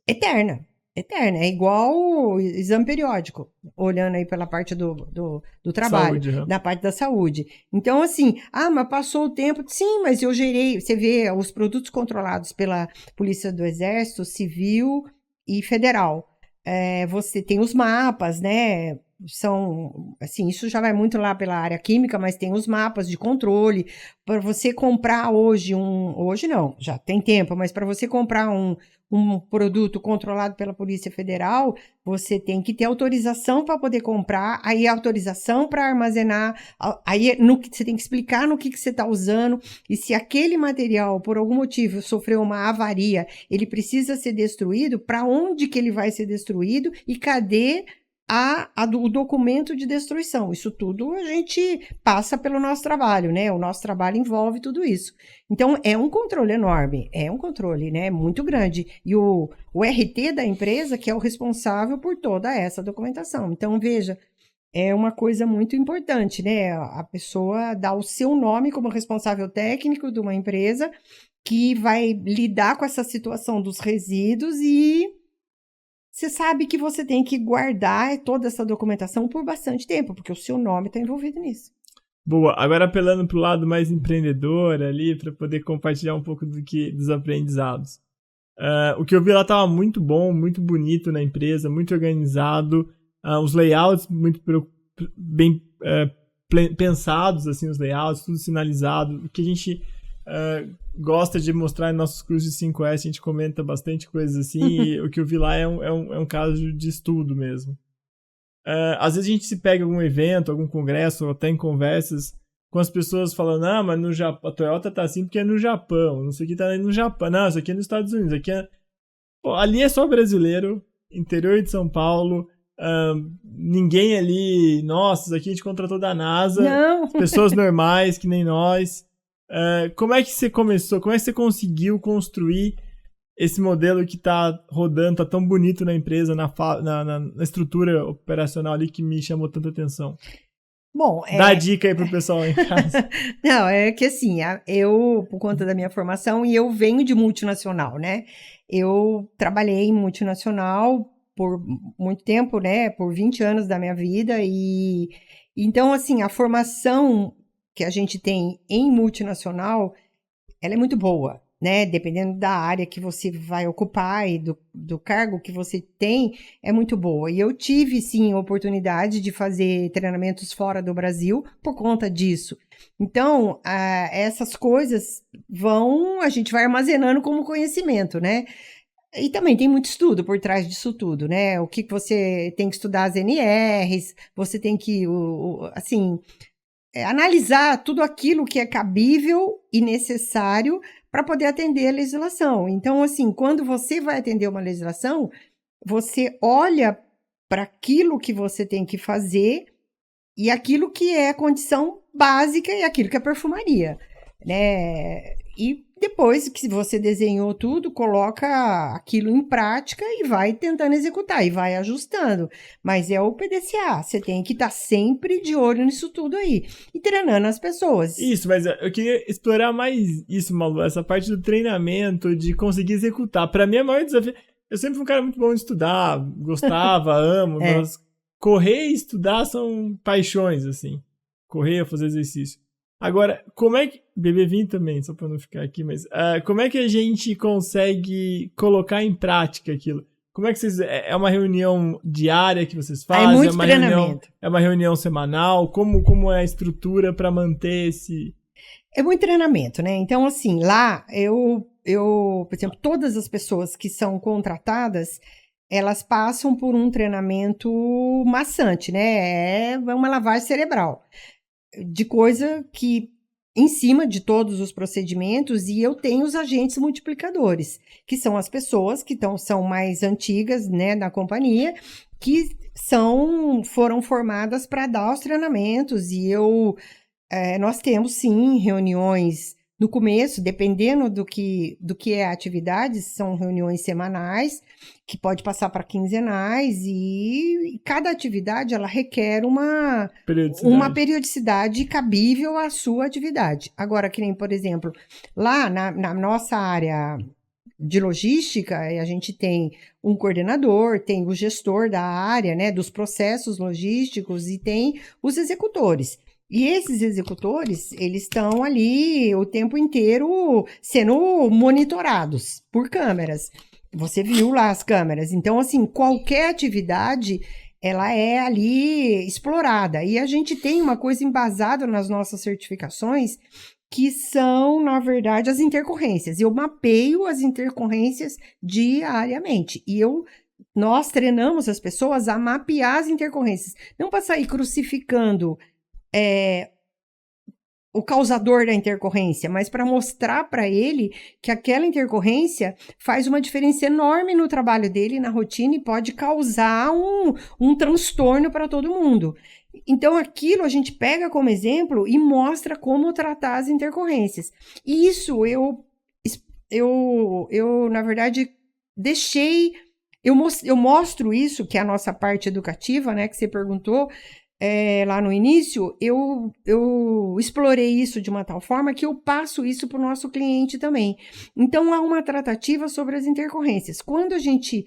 eterna. Eterna, é igual o exame periódico, olhando aí pela parte do trabalho, Saúde, da parte da saúde. Então, assim, mas passou o tempo, sim, mas eu gerei, você vê os produtos controlados pela Polícia do Exército, Civil e Federal. Você tem os mapas, né? São, assim, isso já vai muito lá pela área química, mas tem os mapas de controle. Para você comprar hoje hoje não, já tem tempo, mas para você comprar um produto controlado pela Polícia Federal, você tem que ter autorização para poder comprar, aí autorização para armazenar, aí você tem que explicar no que você está usando, e se aquele material, por algum motivo, sofreu uma avaria, ele precisa ser destruído, para onde que ele vai ser destruído e cadê o documento de destruição. Isso tudo a gente passa pelo nosso trabalho, né? O nosso trabalho envolve tudo isso. Então, é um controle enorme, é um controle, né, muito grande. E o RT da empresa que é o responsável por toda essa documentação. Então, veja, é uma coisa muito importante, né? A pessoa dá o seu nome como responsável técnico de uma empresa que vai lidar com essa situação dos resíduos e você sabe que você tem que guardar toda essa documentação por bastante tempo, porque o seu nome está envolvido nisso. Boa. Agora apelando para o lado mais empreendedor ali, para poder compartilhar um pouco dos aprendizados. O que eu vi lá estava muito bom, muito bonito na empresa, muito organizado. Os layouts muito bem pensados, assim, os layouts, tudo sinalizado. O que a gente gosta de mostrar em nossos cursos de 5S, a gente comenta bastante coisas assim, e o que eu vi lá é um caso de estudo mesmo. Às vezes a gente se pega em algum evento, algum congresso, ou até em conversas, com as pessoas falando, mas no Japão, a Toyota tá assim porque é no Japão, não sei o que tá no Japão, não, isso aqui é nos Estados Unidos, aqui é... Pô, ali é só brasileiro, interior de São Paulo, ninguém ali, nossa, isso aqui a gente contratou da NASA, não. Pessoas normais que nem nós. Como é que você começou? Como é que você conseguiu construir esse modelo que tá rodando, tá tão bonito na empresa, na estrutura operacional ali que me chamou tanta atenção? Bom, dá dica aí pro pessoal em casa. Não, é que assim, eu, por conta da minha formação, e eu venho de multinacional, né? Eu trabalhei em multinacional por muito tempo, né? Por 20 anos da minha vida e... Então, assim, a formação que a gente tem em multinacional, ela é muito boa, né? Dependendo da área que você vai ocupar e do cargo que você tem, é muito boa. E eu tive, sim, a oportunidade de fazer treinamentos fora do Brasil por conta disso. Então, essas coisas a gente vai armazenando como conhecimento, né? E também tem muito estudo por trás disso tudo, né? O que você tem que estudar as NRs, você tem que, assim... analisar tudo aquilo que é cabível e necessário para poder atender a legislação. Então, assim, quando você vai atender uma legislação, você olha para aquilo que você tem que fazer e aquilo que é a condição básica e aquilo que é perfumaria, né? E depois que você desenhou tudo, coloca aquilo em prática e vai tentando executar e vai ajustando. Mas é o PDCA, você tem que estar sempre de olho nisso tudo aí e treinando as pessoas. Isso, mas eu queria explorar mais isso, Malu, essa parte do treinamento, de conseguir executar. Para mim, é o maior desafio. Eu sempre fui um cara muito bom de estudar, gostava, amo, mas correr e estudar são paixões, assim. Correr, fazer exercício. Agora, como é que... Beber vinho também, só pra não ficar aqui, mas... como é que a gente consegue colocar em prática aquilo? Como é que vocês... É uma reunião diária que vocês fazem? É muito treinamento. É uma reunião semanal? Como é a estrutura para manter esse... É muito treinamento, né? Então, assim, lá por exemplo, todas as pessoas que são contratadas, elas passam por um treinamento maçante, né? É uma lavagem cerebral de coisa que em cima de todos os procedimentos, e eu tenho os agentes multiplicadores, que são as pessoas que são mais antigas, né, na companhia, que foram formadas para dar os treinamentos, e nós temos, sim, reuniões no começo, dependendo do que é a atividade, são reuniões semanais, que pode passar para quinzenais, e cada atividade ela requer uma periodicidade cabível à sua atividade. Agora, que nem, por exemplo, lá na nossa área de logística, a gente tem um coordenador, tem o gestor da área, né, dos processos logísticos, e tem os executores. E esses executores, eles estão ali o tempo inteiro sendo monitorados por câmeras. Você viu lá as câmeras. Então, assim, qualquer atividade, ela é ali explorada. E a gente tem uma coisa embasada nas nossas certificações, que são, na verdade, as intercorrências. Eu mapeio as intercorrências diariamente. E nós treinamos as pessoas a mapear as intercorrências. Não para sair crucificando o causador da intercorrência, mas para mostrar para ele que aquela intercorrência faz uma diferença enorme no trabalho dele, na rotina, e pode causar um transtorno para todo mundo. Então, aquilo a gente pega como exemplo e mostra como tratar as intercorrências. E isso eu na verdade, eu mostro isso, que é a nossa parte educativa, né, que você perguntou, lá no início, eu explorei isso de uma tal forma que eu passo isso para o nosso cliente também. Então, há uma tratativa sobre as intercorrências. Quando a gente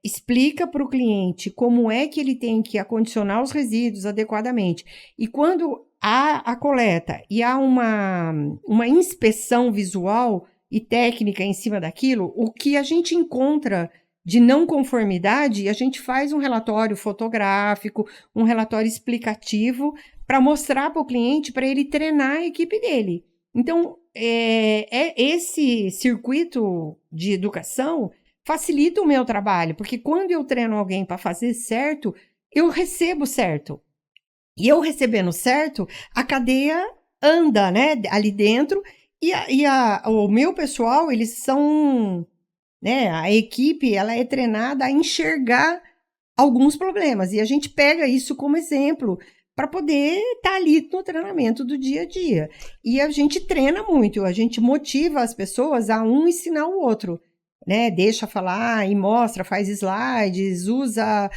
explica para o cliente como é que ele tem que acondicionar os resíduos adequadamente, e quando há a coleta e há uma inspeção visual e técnica em cima daquilo, o que a gente encontra de não conformidade, a gente faz um relatório fotográfico, um relatório explicativo para mostrar para o cliente, para ele treinar a equipe dele. Então, esse circuito de educação facilita o meu trabalho, porque quando eu treino alguém para fazer certo, eu recebo certo. E eu recebendo certo, a cadeia anda, né, ali dentro, e o meu pessoal, eles são... né? A equipe, ela é treinada a enxergar alguns problemas, e a gente pega isso como exemplo para poder estar ali no treinamento do dia a dia. E a gente treina muito, a gente motiva as pessoas a um ensinar o outro, né? Deixa falar e mostra, faz slides, usa,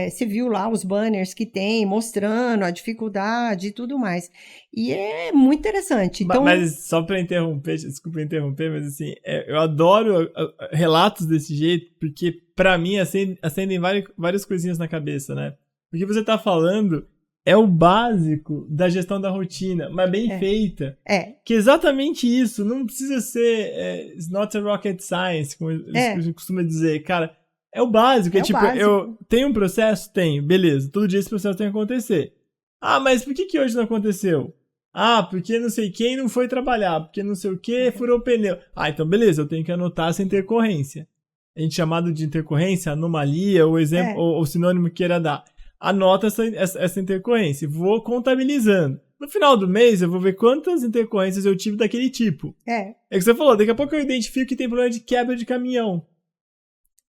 você viu lá os banners que tem, mostrando a dificuldade e tudo mais. E é muito interessante. Então... Mas só para interromper, desculpa interromper, mas assim, eu adoro relatos desse jeito, porque para mim acendem várias coisinhas na cabeça, né? O que você tá falando é o básico da gestão da rotina, mas bem feita. Que é exatamente isso. Não precisa ser it's not a rocket science, como eles costumam dizer. Cara, é o básico. Básico. Eu tenho um processo? Tenho. Beleza. Todo dia esse processo tem que acontecer. Ah, mas por que hoje não aconteceu? Ah, porque não sei quem não foi trabalhar. Porque não sei o que furou o pneu. Ah, então beleza. Eu tenho que anotar essa intercorrência. A gente chamado de intercorrência, anomalia, ou exemplo, ou sinônimo que queira dar. Anota essa intercorrência, vou contabilizando. No final do mês, eu vou ver quantas intercorrências eu tive daquele tipo. É que você falou, daqui a pouco eu identifico que tem problema de quebra de caminhão.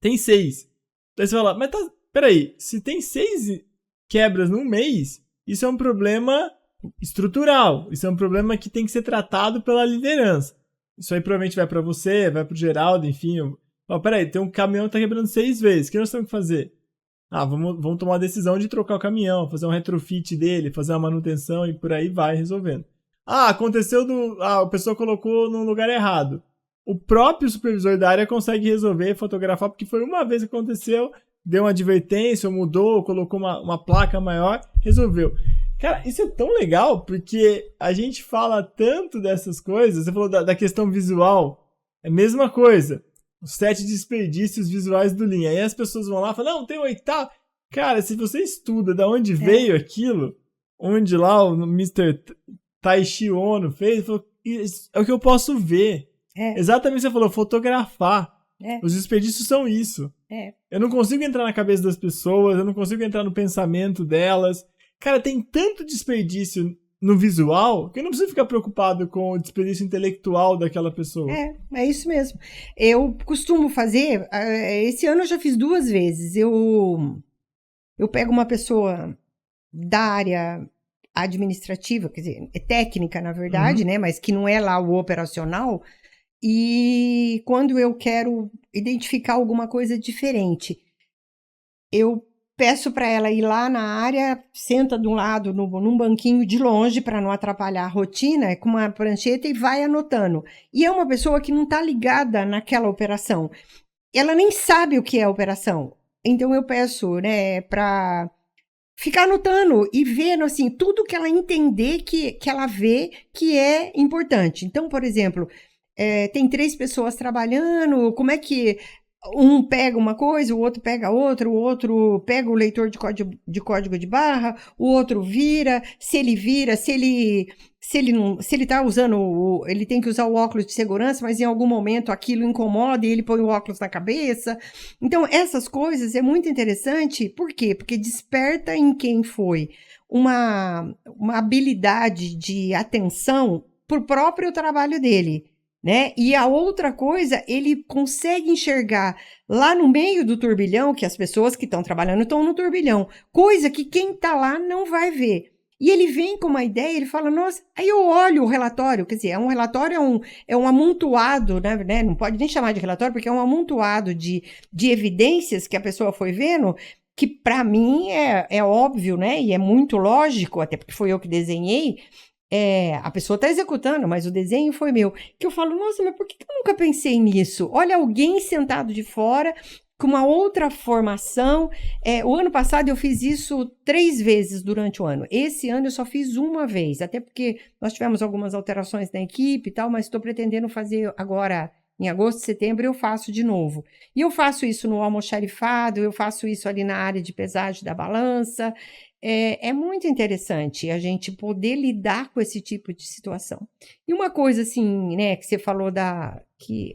Tem 6. Daí você fala, mas peraí, se tem 6 quebras num mês, isso é um problema estrutural. Isso é um problema que tem que ser tratado pela liderança. Isso aí provavelmente vai para você, vai pro Geraldo, enfim. Peraí, tem um caminhão que tá quebrando 6 vezes, o que nós temos que fazer? Ah, vamos tomar a decisão de trocar o caminhão, fazer um retrofit dele, fazer uma manutenção e por aí vai resolvendo. Ah, aconteceu a pessoa colocou no lugar errado. O próprio supervisor da área consegue resolver, fotografar, porque foi uma vez que aconteceu, deu uma advertência, mudou, colocou uma placa maior, resolveu. Cara, isso é tão legal, porque a gente fala tanto dessas coisas, você falou da questão visual, é a mesma coisa. os 7 desperdícios visuais do Lean. Aí as pessoas vão lá e falam, não, tem o 8º. Cara, se você estuda de onde veio aquilo, onde lá o Mr. Taishi Ono fez, falou, é o que eu posso ver. Exatamente o que você falou, fotografar. Os desperdícios são isso. Eu não consigo entrar na cabeça das pessoas, eu não consigo entrar no pensamento delas. Cara, tem tanto desperdício no visual que eu não preciso ficar preocupado com o desperdício intelectual daquela pessoa. É isso mesmo. Eu costumo fazer, esse ano eu já fiz 2 vezes. Eu pego uma pessoa da área administrativa, quer dizer, é técnica, na verdade, né? Mas que não é lá o operacional. E quando eu quero identificar alguma coisa diferente, eu peço para ela ir lá na área, senta de um lado num banquinho de longe para não atrapalhar a rotina, com uma prancheta e vai anotando. E é uma pessoa que não está ligada naquela operação. Ela nem sabe o que é a operação. Então eu peço, né, para ficar anotando e vendo assim tudo que ela entender que ela vê que é importante. Então, por exemplo, tem 3 pessoas trabalhando, como é que um pega uma coisa, o outro pega outra, o outro pega o leitor de código de barra, o outro vira, se ele tá usando, ele tem que usar o óculos de segurança, mas em algum momento aquilo incomoda e ele põe o óculos na cabeça. Então, essas coisas é muito interessante, por quê? Porque desperta em quem foi uma habilidade de atenção pro próprio trabalho dele. Né? E a outra coisa, ele consegue enxergar lá no meio do turbilhão, que as pessoas que estão trabalhando estão no turbilhão, coisa que quem está lá não vai ver. E ele vem com uma ideia, ele fala, nossa, aí eu olho o relatório, quer dizer, é um relatório, é um amontoado, né? Não pode nem chamar de relatório, porque é um amontoado de evidências que a pessoa foi vendo, que para mim é óbvio, né? E é muito lógico, até porque foi eu que desenhei. A pessoa está executando, mas o desenho foi meu. Que eu falo, nossa, mas por que eu nunca pensei nisso? Olha, alguém sentado de fora, com uma outra formação. O ano passado eu fiz isso 3 vezes durante o ano. Esse ano eu só fiz 1 vez, até porque nós tivemos algumas alterações na equipe e tal, mas estou pretendendo fazer agora, em agosto, setembro, eu faço de novo. E eu faço isso no almoxarifado, eu faço isso ali na área de pesagem da balança. É muito interessante a gente poder lidar com esse tipo de situação. E uma coisa assim, né, que você falou que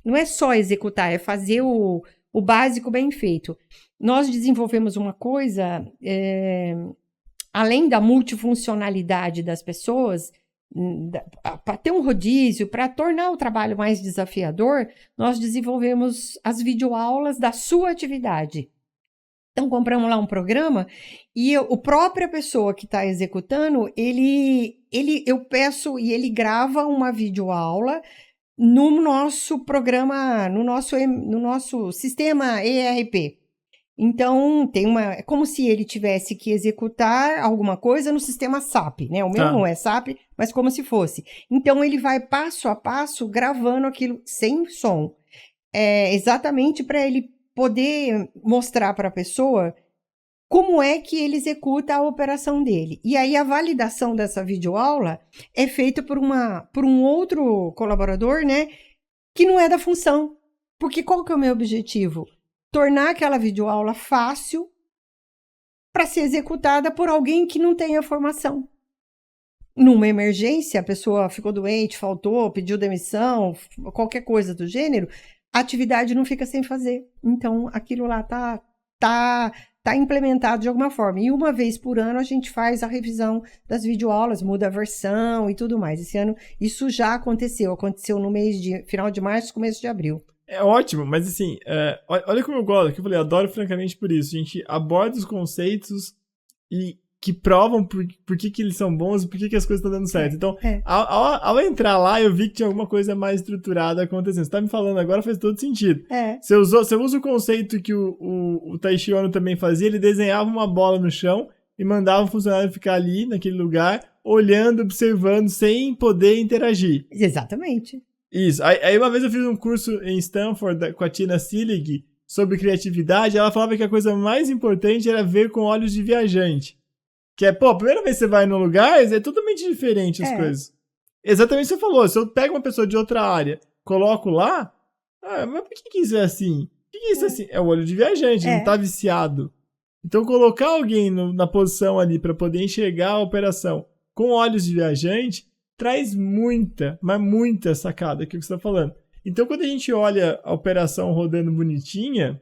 não é só executar, é fazer o básico bem feito. Nós desenvolvemos uma coisa, além da multifuncionalidade das pessoas, para ter um rodízio, para tornar o trabalho mais desafiador, nós desenvolvemos as videoaulas da sua atividade. Então, compramos lá um programa e a própria pessoa que está executando, eu peço e ele grava uma videoaula no nosso programa, no nosso sistema ERP. Então, é como se ele tivesse que executar alguma coisa no sistema SAP, né? O meu não é SAP, mas como se fosse. Então, ele vai passo a passo gravando aquilo sem som. Exatamente para ele poder mostrar para a pessoa como é que ele executa a operação dele. E aí a validação dessa videoaula é feita por um outro colaborador, né, que não é da função. Porque qual que é o meu objetivo? Tornar aquela videoaula fácil para ser executada por alguém que não tenha formação. Numa emergência, a pessoa ficou doente, faltou, pediu demissão, qualquer coisa do gênero, a atividade não fica sem fazer. Então, aquilo lá tá implementado de alguma forma. E 1 vez por ano a gente faz a revisão das videoaulas, muda a versão e tudo mais. Esse ano isso já aconteceu no final de março, começo de abril. É ótimo, mas assim, olha como eu gosto, que eu falei, adoro francamente por isso. A gente aborda os conceitos e que provam por que eles são bons e por que as coisas estão dando certo. Então, ao entrar lá, eu vi que tinha alguma coisa mais estruturada acontecendo. Você tá me falando agora, faz todo sentido. Você usa o conceito que o Taishi Ono também fazia, ele desenhava uma bola no chão e mandava o funcionário ficar ali, naquele lugar, olhando, observando, sem poder interagir. Exatamente. Isso. Aí uma vez eu fiz um curso em Stanford com a Tina Seelig sobre criatividade, ela falava que a coisa mais importante era ver com olhos de viajante. Que a primeira vez que você vai num lugar, é totalmente diferente as coisas. Exatamente o que você falou. Se eu pego uma pessoa de outra área, coloco lá, Mas por que isso é assim? Por que isso é assim? É o olho de viajante, não tá viciado. Então, colocar alguém na posição ali para poder enxergar a operação com olhos de viajante traz muita, mas muita sacada que você está falando. Então, quando a gente olha a operação rodando bonitinha,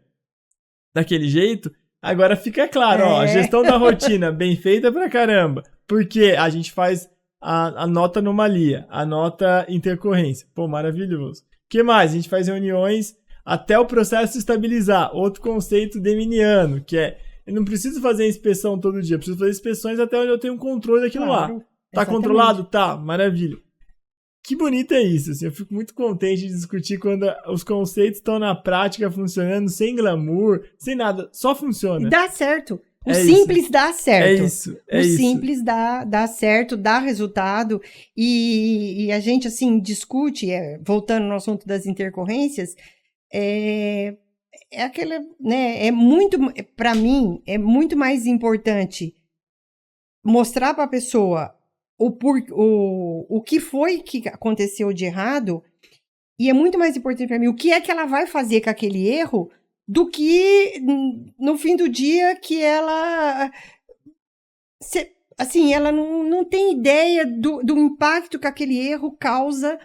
daquele jeito, agora fica claro, ó, a gestão da rotina bem feita pra caramba. Porque a gente faz a nota anomalia, a nota intercorrência. Pô, maravilhoso. O que mais? A gente faz reuniões até o processo se estabilizar. Outro conceito deminiano, que é, eu não preciso fazer inspeção todo dia, eu preciso fazer inspeções até onde eu tenho um controle daquilo lá. Tá exatamente. Controlado? Tá, maravilha. Que bonito é isso, assim, eu fico muito contente de discutir quando os conceitos estão na prática funcionando, sem glamour, sem nada, só funciona. E dá certo. O simples dá certo. É isso. O simples dá certo, dá resultado. E a gente, assim, discute, voltando no assunto das intercorrências, aquela, né, para mim, é muito mais importante mostrar para a pessoa o que foi que aconteceu de errado, e é muito mais importante para mim o que é que ela vai fazer com aquele erro do que no fim do dia que ela assim, ela não tem ideia do impacto que aquele erro causa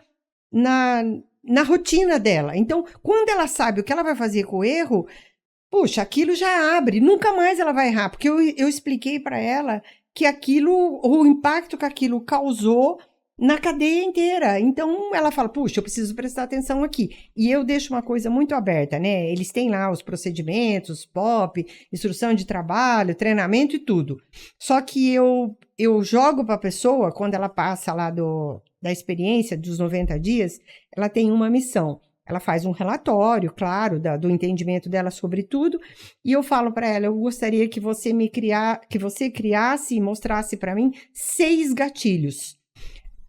na rotina dela. Então, quando ela sabe o que ela vai fazer com o erro, puxa, aquilo já abre, nunca mais ela vai errar, porque eu expliquei para ela que o impacto que aquilo causou na cadeia inteira. Então, ela fala, puxa, eu preciso prestar atenção aqui. E eu deixo uma coisa muito aberta, né? Eles têm lá os procedimentos, POP, instrução de trabalho, treinamento e tudo. Só que eu jogo para a pessoa, quando ela passa lá da experiência dos 90 dias, ela tem uma missão. Ela faz um relatório, claro, do entendimento dela sobre tudo, e eu falo para ela, eu gostaria que você criasse e mostrasse para mim 6 gatilhos.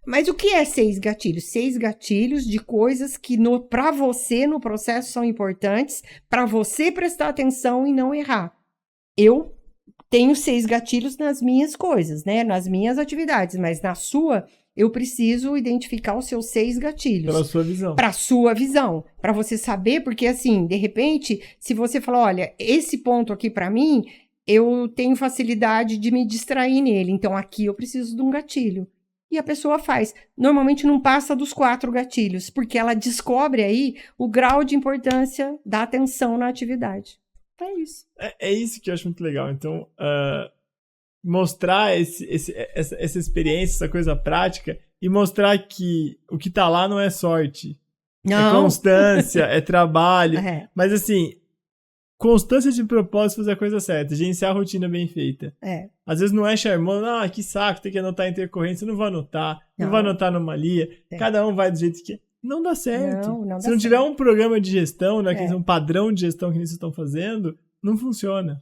Mas o que é 6 gatilhos? 6 gatilhos de coisas que para você no processo são importantes, para você prestar atenção e não errar. Eu tenho 6 gatilhos nas minhas coisas, né? Nas minhas atividades, mas na sua, eu preciso identificar os seus 6 gatilhos. Pela sua visão. Para sua visão. Para você saber, porque assim, de repente, se você falar, olha, esse ponto aqui para mim, eu tenho facilidade de me distrair nele, então aqui eu preciso de um gatilho. E a pessoa faz. Normalmente não passa dos 4 gatilhos, porque ela descobre aí o grau de importância da atenção na atividade. É isso. É isso que eu acho muito legal. Então, mostrar essa experiência, essa coisa prática, e mostrar que o que tá lá não é sorte. Não. É constância, é trabalho. Mas assim, constância de propósito, fazer a coisa certa, gerenciar a rotina bem feita. Às vezes não é charmoso, que saco, tem que anotar intercorrência, não vou anotar, não vou anotar anomalia, cada um vai do jeito que... Não dá certo. Se não tiver um programa de gestão, né, um padrão de gestão que vocês estão fazendo, não funciona.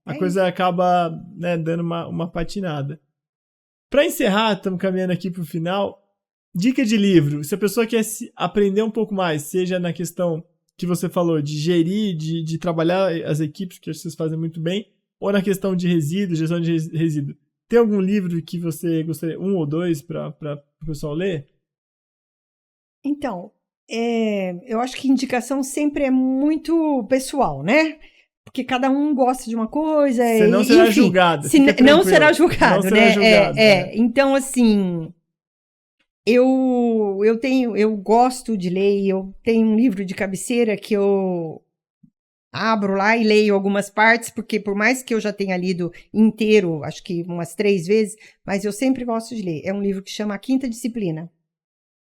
A coisa acaba, né, dando uma patinada. Para encerrar, estamos caminhando aqui para o final, dica de livro. Se a pessoa quer aprender um pouco mais, seja na questão que você falou, de gerir, de trabalhar as equipes, que vocês fazem muito bem, ou na questão de resíduo, gestão de resíduo. Tem algum livro que você gostaria, 1 ou 2, para o pessoal ler? Então, eu acho que indicação sempre é muito pessoal, né? Porque cada um gosta de uma coisa. Você não será julgado. Não será julgado, né? Então, assim, eu gosto de ler, eu tenho um livro de cabeceira que eu abro lá e leio algumas partes, porque por mais que eu já tenha lido inteiro, acho que umas 3 vezes, mas eu sempre gosto de ler. É um livro que chama A Quinta Disciplina.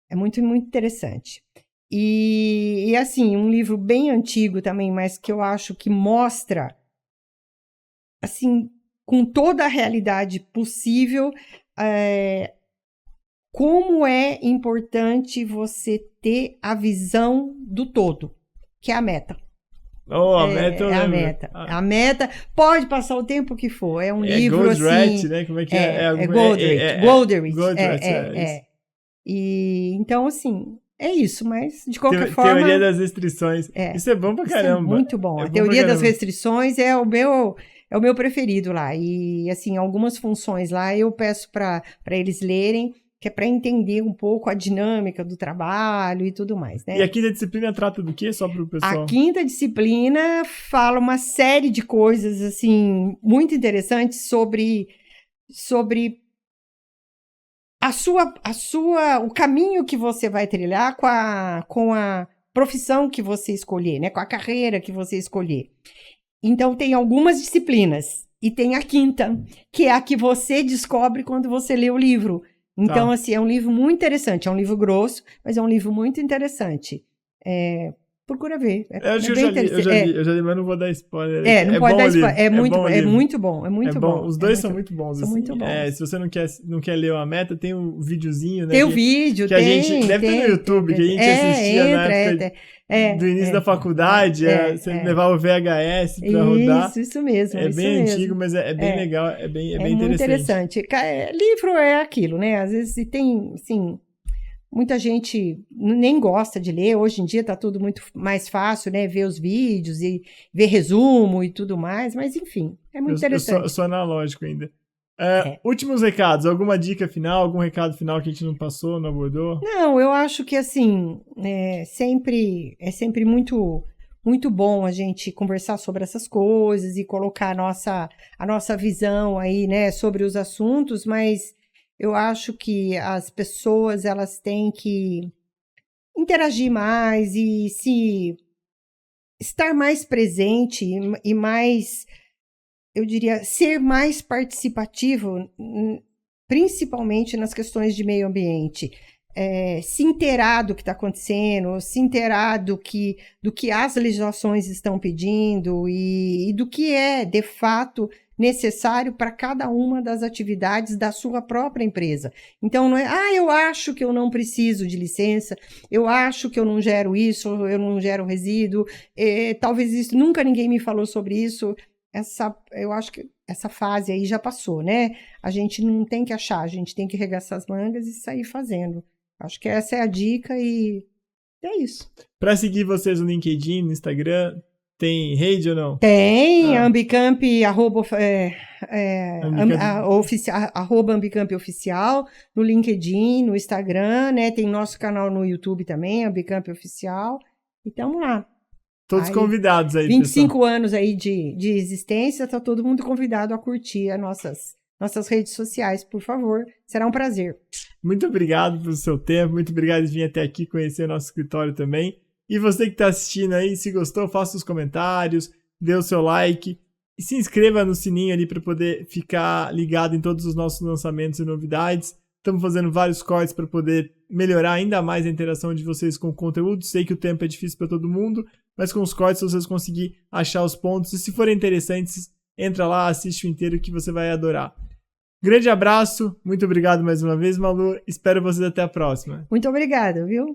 É muito, muito interessante. E assim, um livro bem antigo também, mas que eu acho que mostra, assim, com toda a realidade possível, como é importante você ter a visão do todo, que é a meta. A meta eu lembro. A meta. A meta pode passar o tempo que for. É um livro Goldratt, assim... né? Como é que é? Goldratt. E então, assim, é isso, mas de qualquer forma... Teoria das restrições. Isso é bom pra caramba. Isso é muito bom. A teoria das restrições é o meu preferido lá. E, assim, algumas funções lá eu peço para eles lerem. que é para entender um pouco a dinâmica do trabalho e tudo mais, né? E a quinta disciplina trata do quê? Só para o pessoal. A quinta disciplina fala uma série de coisas, assim, muito interessantes sobre o caminho que você vai trilhar com a profissão que você escolher, né? Com a carreira que você escolher. Então, tem algumas disciplinas. E tem a quinta, que é a que você descobre quando você lê o livro. Então, assim, é um livro muito interessante. É um livro grosso, mas é um livro muito interessante. Procura ver. Eu já li, mas não vou dar spoiler. Não pode dar spoiler. É muito bom. Os dois são muito bons. São muito bons. Se você não quer ler uma meta, tem um videozinho, né? Tem o vídeo, que a gente deve ter no YouTube, que a gente assistia na época do início da faculdade. Você levava o VHS pra rodar. Isso mesmo. É bem antigo, mas é bem legal, é bem muito interessante. Livro é aquilo, né? Às vezes tem, assim, muita gente nem gosta de ler. Hoje em dia tá tudo muito mais fácil, né? Ver os vídeos e ver resumo e tudo mais. Mas, enfim, é muito interessante. Eu sou analógico ainda. Últimos recados. Alguma dica final? Algum recado final que a gente não passou, não abordou? Não, eu acho que, assim, é sempre muito, muito bom a gente conversar sobre essas coisas e colocar a nossa visão aí, né, sobre os assuntos, mas eu acho que as pessoas, elas têm que interagir mais e estar mais presente e mais, eu diria, ser mais participativo, principalmente nas questões de meio ambiente. Se inteirar do que está acontecendo, se inteirar do que as legislações estão pedindo e do que é, de fato, necessário para cada uma das atividades da sua própria empresa. Então, não é, eu acho que eu não preciso de licença, eu acho que eu não gero isso, eu não gero resíduo, talvez isso, nunca ninguém me falou sobre isso. Eu acho que essa fase aí já passou, né? A gente não tem que achar, a gente tem que arregaçar as mangas e sair fazendo. Acho que essa é a dica e é isso. Para seguir vocês no LinkedIn, no Instagram, tem rede ou não? Tem, Ambicamp, arroba Ambicamp Oficial, no LinkedIn, no Instagram, né? Tem nosso canal no YouTube também, Ambicamp Oficial. E estamos lá. Todos convidados aí, 25 pessoal. anos aí de existência, está todo mundo convidado a curtir as nossas redes sociais, por favor. Será um prazer. Muito obrigado pelo seu tempo, muito obrigado por vir até aqui conhecer nosso escritório também. E você que está assistindo aí, se gostou, faça os comentários, dê o seu like e se inscreva no sininho ali para poder ficar ligado em todos os nossos lançamentos e novidades. Estamos fazendo vários cortes para poder melhorar ainda mais a interação de vocês com o conteúdo. Sei que o tempo é difícil para todo mundo, mas com os cortes vocês conseguirem achar os pontos. E se forem interessantes, entra lá, assiste o inteiro que você vai adorar. Grande abraço, muito obrigado mais uma vez, Malu. Espero vocês até a próxima. Muito obrigada, viu?